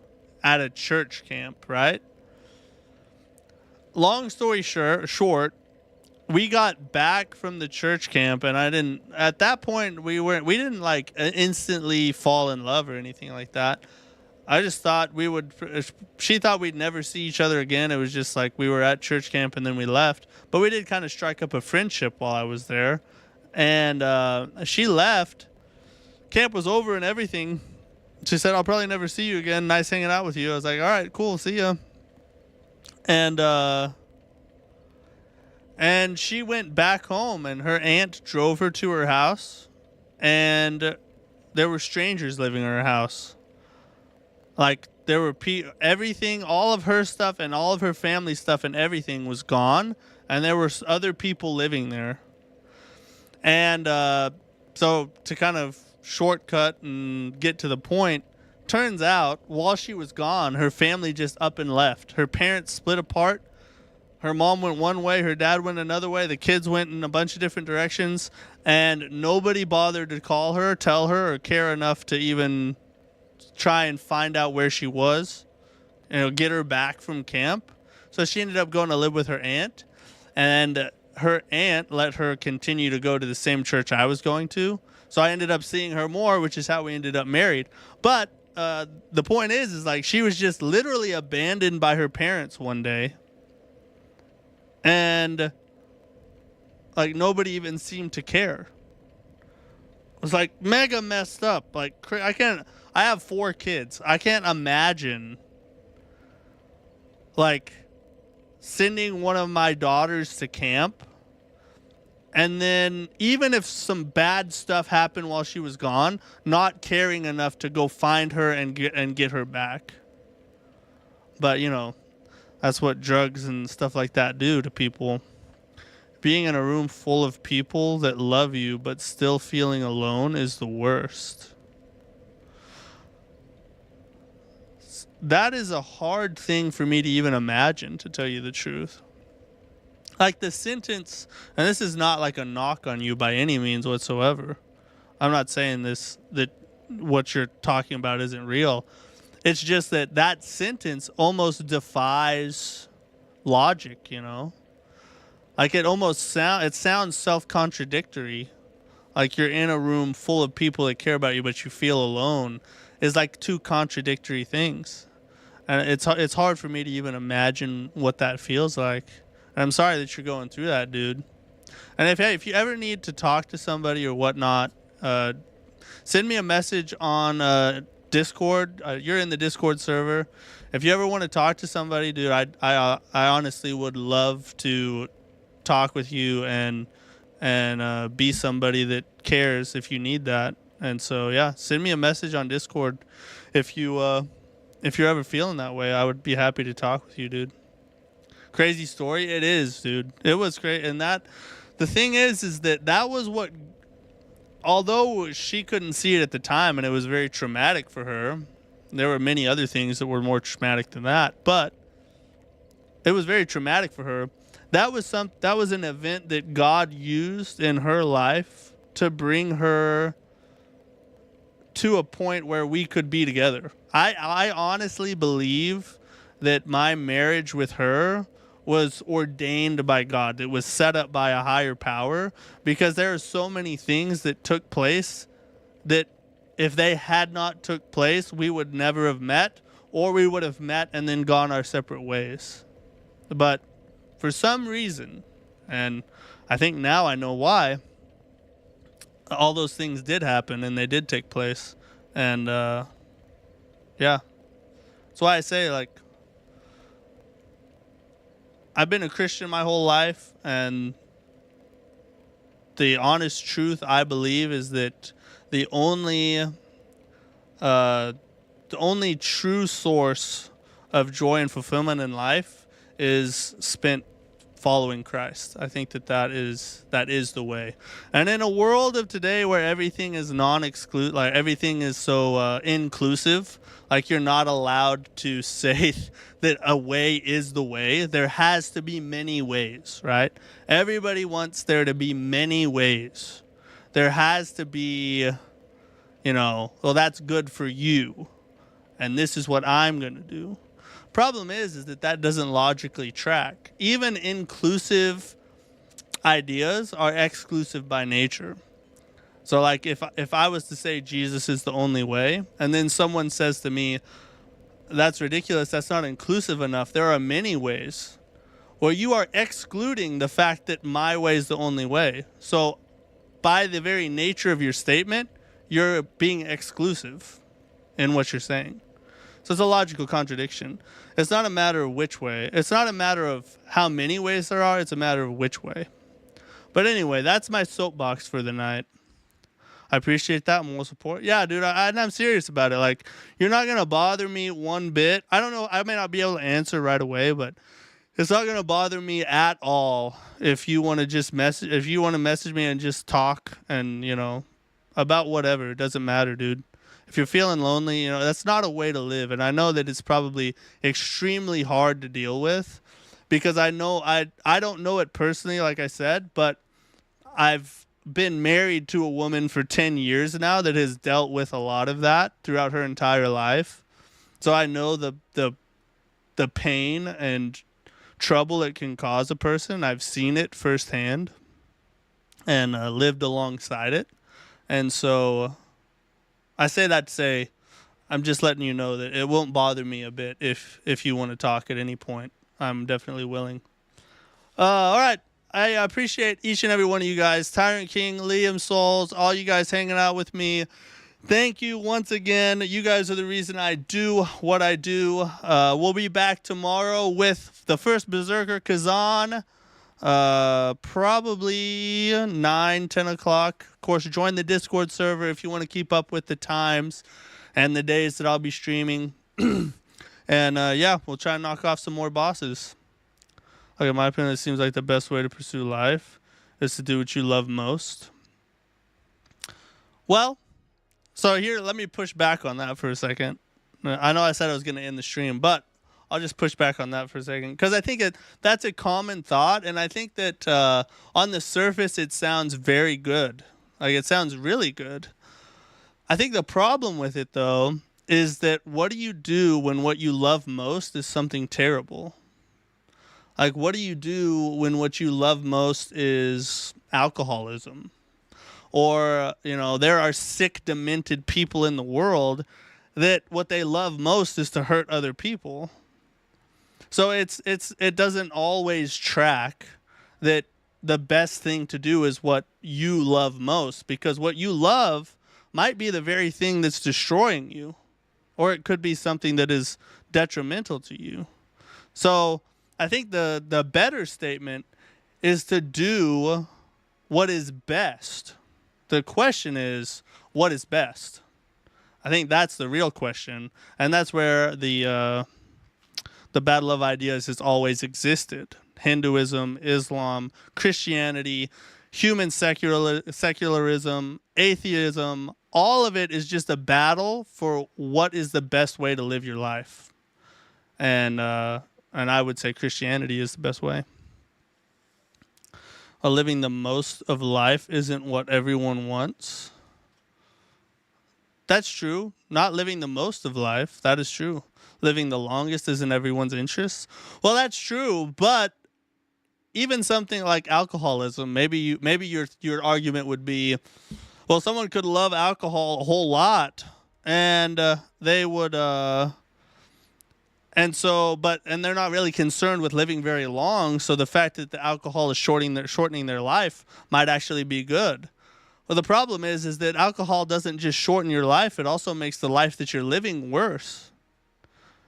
at a church camp, right? Long story short, we got back from the church camp, and at that point, we didn't like instantly fall in love or anything like that. I just thought she thought we'd never see each other again. It was just like we were at church camp and then we left. But we did kind of strike up a friendship while I was there. And she left. Camp was over and everything. She said, I'll probably never see you again. Nice hanging out with you. I was like, all right, cool. See ya. And she went back home, and her aunt drove her to her house, and there were strangers living in her house. Like, there were everything, all of her stuff and all of her family stuff and everything was gone, and there were other people living there. And so to kind of shortcut and get to the point, turns out while she was gone, her family just up and left. Her parents split apart. Her mom went one way, her dad went another way, the kids went in a bunch of different directions, and nobody bothered to call her, tell her, or care enough to even try and find out where she was, get her back from camp. So she ended up going to live with her aunt, and her aunt let her continue to go to the same church I was going to. So I ended up seeing her more, which is how we ended up married. But the point is like she was just literally abandoned by her parents one day. And like nobody even seemed to care. It was like mega messed up. Like I have 4 kids. I can't imagine like sending one of my daughters to camp, and then even if some bad stuff happened while she was gone, not caring enough to go find her and get her back. But, you know, that's what drugs and stuff like that do to people. Being in a room full of people that love you but still feeling alone is the worst. That is a hard thing for me to even imagine, to tell you the truth. Like the sentence, and this is not like a knock on you by any means whatsoever. I'm not saying that what you're talking about isn't real. It's just that sentence almost defies logic, you know? Like it sounds self-contradictory. Like you're in a room full of people that care about you, but you feel alone. Is like two contradictory things. And it's hard for me to even imagine what that feels like. And I'm sorry that you're going through that, dude. And if you ever need to talk to somebody or whatnot, send me a message on Discord. You're in the Discord server. If you ever want to talk to somebody, dude, I honestly would love to talk with you and be somebody that cares if you need that. And so, yeah, send me a message on Discord if you're ever feeling that way. I would be happy to talk with you, dude. Crazy story, it is, dude. It was great, and the thing is that was what. Although she couldn't see it at the time, and it was very traumatic for her, there were many other things that were more traumatic than that. But it was very traumatic for her. That was an event that God used in her life to bring her to a point where we could be together. I honestly believe that my marriage with her was ordained by God. It was set up by a higher power, because there are so many things that took place that if they had not took place, we would never have met, or we would have met and then gone our separate ways. But for some reason, and I think now I know why, all those things did happen and they did take place. And yeah, that's why I say, like, I've been a Christian my whole life, and the honest truth, I believe, is that the only true source of joy and fulfillment in life is spent following Christ. I think that is the way. And in a world of today where everything is non-exclusive, like everything is so inclusive, like you're not allowed to say that a way is the way. There has to be many ways, right? Everybody wants there to be many ways. There has to be, well, that's good for you, and this is what I'm going to do. Problem is that doesn't logically track. Even inclusive ideas are exclusive by nature. So, like, if I was to say Jesus is the only way, and then someone says to me, that's ridiculous, that's not inclusive enough, there are many ways. Well, you are excluding the fact that my way is the only way. So, by the very nature of your statement, you're being exclusive in what you're saying. So it's a logical contradiction. It's not a matter of which way. It's not a matter of how many ways there are. It's a matter of which way. But anyway, that's my soapbox for the night. I appreciate that moral support. Yeah, dude, I'm serious about it. Like, you're not going to bother me one bit. I don't know. I may not be able to answer right away, but it's not going to bother me at all if you want to just message me and just talk and, about whatever. It doesn't matter, dude. If you're feeling lonely, that's not a way to live. And I know that it's probably extremely hard to deal with, because I know I don't know it personally, like I said, but I've been married to a woman for 10 years now that has dealt with a lot of that throughout her entire life. So I know the pain and trouble it can cause a person. I've seen it firsthand and lived alongside it. And so I say that to say, I'm just letting you know that it won't bother me a bit if you want to talk at any point. I'm definitely willing. All right. I appreciate each and every one of you guys. Tyrant King, Liam Souls, all you guys hanging out with me Thank you once again. You guys are the reason I do what I do. We'll be back tomorrow with the first Berserker Kazan. Probably 9-10 o'clock. Of course, join the Discord server if you want to keep up with the times and the days that I'll be streaming. And yeah, we'll try and knock off some more bosses. Like, in my opinion, it seems like the best way to pursue life is to do what you love most. Well, so here, let me push back on that for a second. I know I said I was going to end the stream, but I'll just push back on that for a second. Because I think that's a common thought, and I think that on the surface it sounds very good. Like, it sounds really good. I think the problem with it, though, is that what do you do when what you love most is something terrible? Like, what do you do when what you love most is alcoholism? Or, you know, there are sick, demented people in the world that what they love most is to hurt other people. So it doesn't always track that the best thing to do is what you love most, because what you love might be the very thing that's destroying you, or it could be something that is detrimental to you. So I think the better statement is to do what is best. The question is, what is best? I think that's the real question, and that's where the battle of ideas has always existed. Hinduism, Islam, Christianity, human secularism, atheism, all of it is just a battle for what is the best way to live your life. And I would say Christianity is the best way. Living the most of life isn't what everyone wants. That's true. Not living the most of life, that is true. Living the longest isn't everyone's interest. Well, that's true, but even something like alcoholism, maybe your argument would be, well, someone could love alcohol a whole lot, and they would and they're not really concerned with living very long, so the fact that the alcohol is shortening their life might actually be good. Well, the problem is that alcohol doesn't just shorten your life, it also makes the life that you're living worse.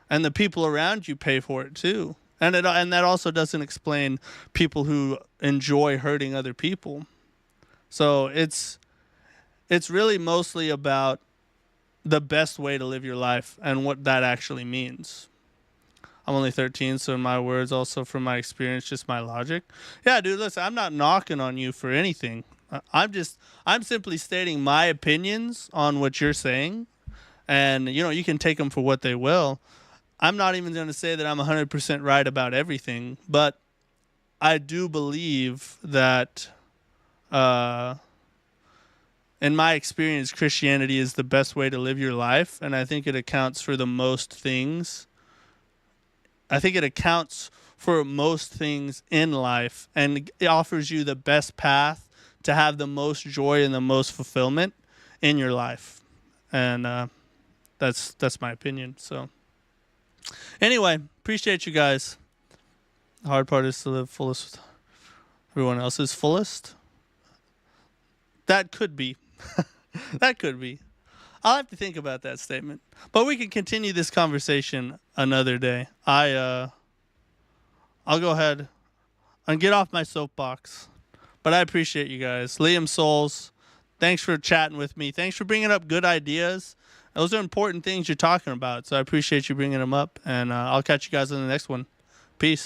And the people around you pay for it too. And that also doesn't explain people who enjoy hurting other people. So it's really mostly about the best way to live your life and what that actually means. I'm only 13, so in my words, also from my experience, just my logic. Yeah, dude, listen, I'm not knocking on you for anything. I'm simply stating my opinions on what you're saying. And, you know, you can take them for what they will. I'm not even going to say that I'm 100% right about everything, but I do believe that, in my experience, Christianity is the best way to live your life, and I think it accounts for the most things. I think it accounts for most things in life, and it offers you the best path to have the most joy and the most fulfillment in your life. And that's my opinion. So anyway, appreciate you guys. The hard part is to live fullest. Everyone else is fullest. That could be. That could be. I'll have to think about that statement. But we can continue this conversation another day. I'll go ahead and get off my soapbox. But I appreciate you guys. Liam Souls, thanks for chatting with me. Thanks for bringing up good ideas. Those are important things you're talking about. So I appreciate you bringing them up. And I'll catch you guys on the next one. Peace.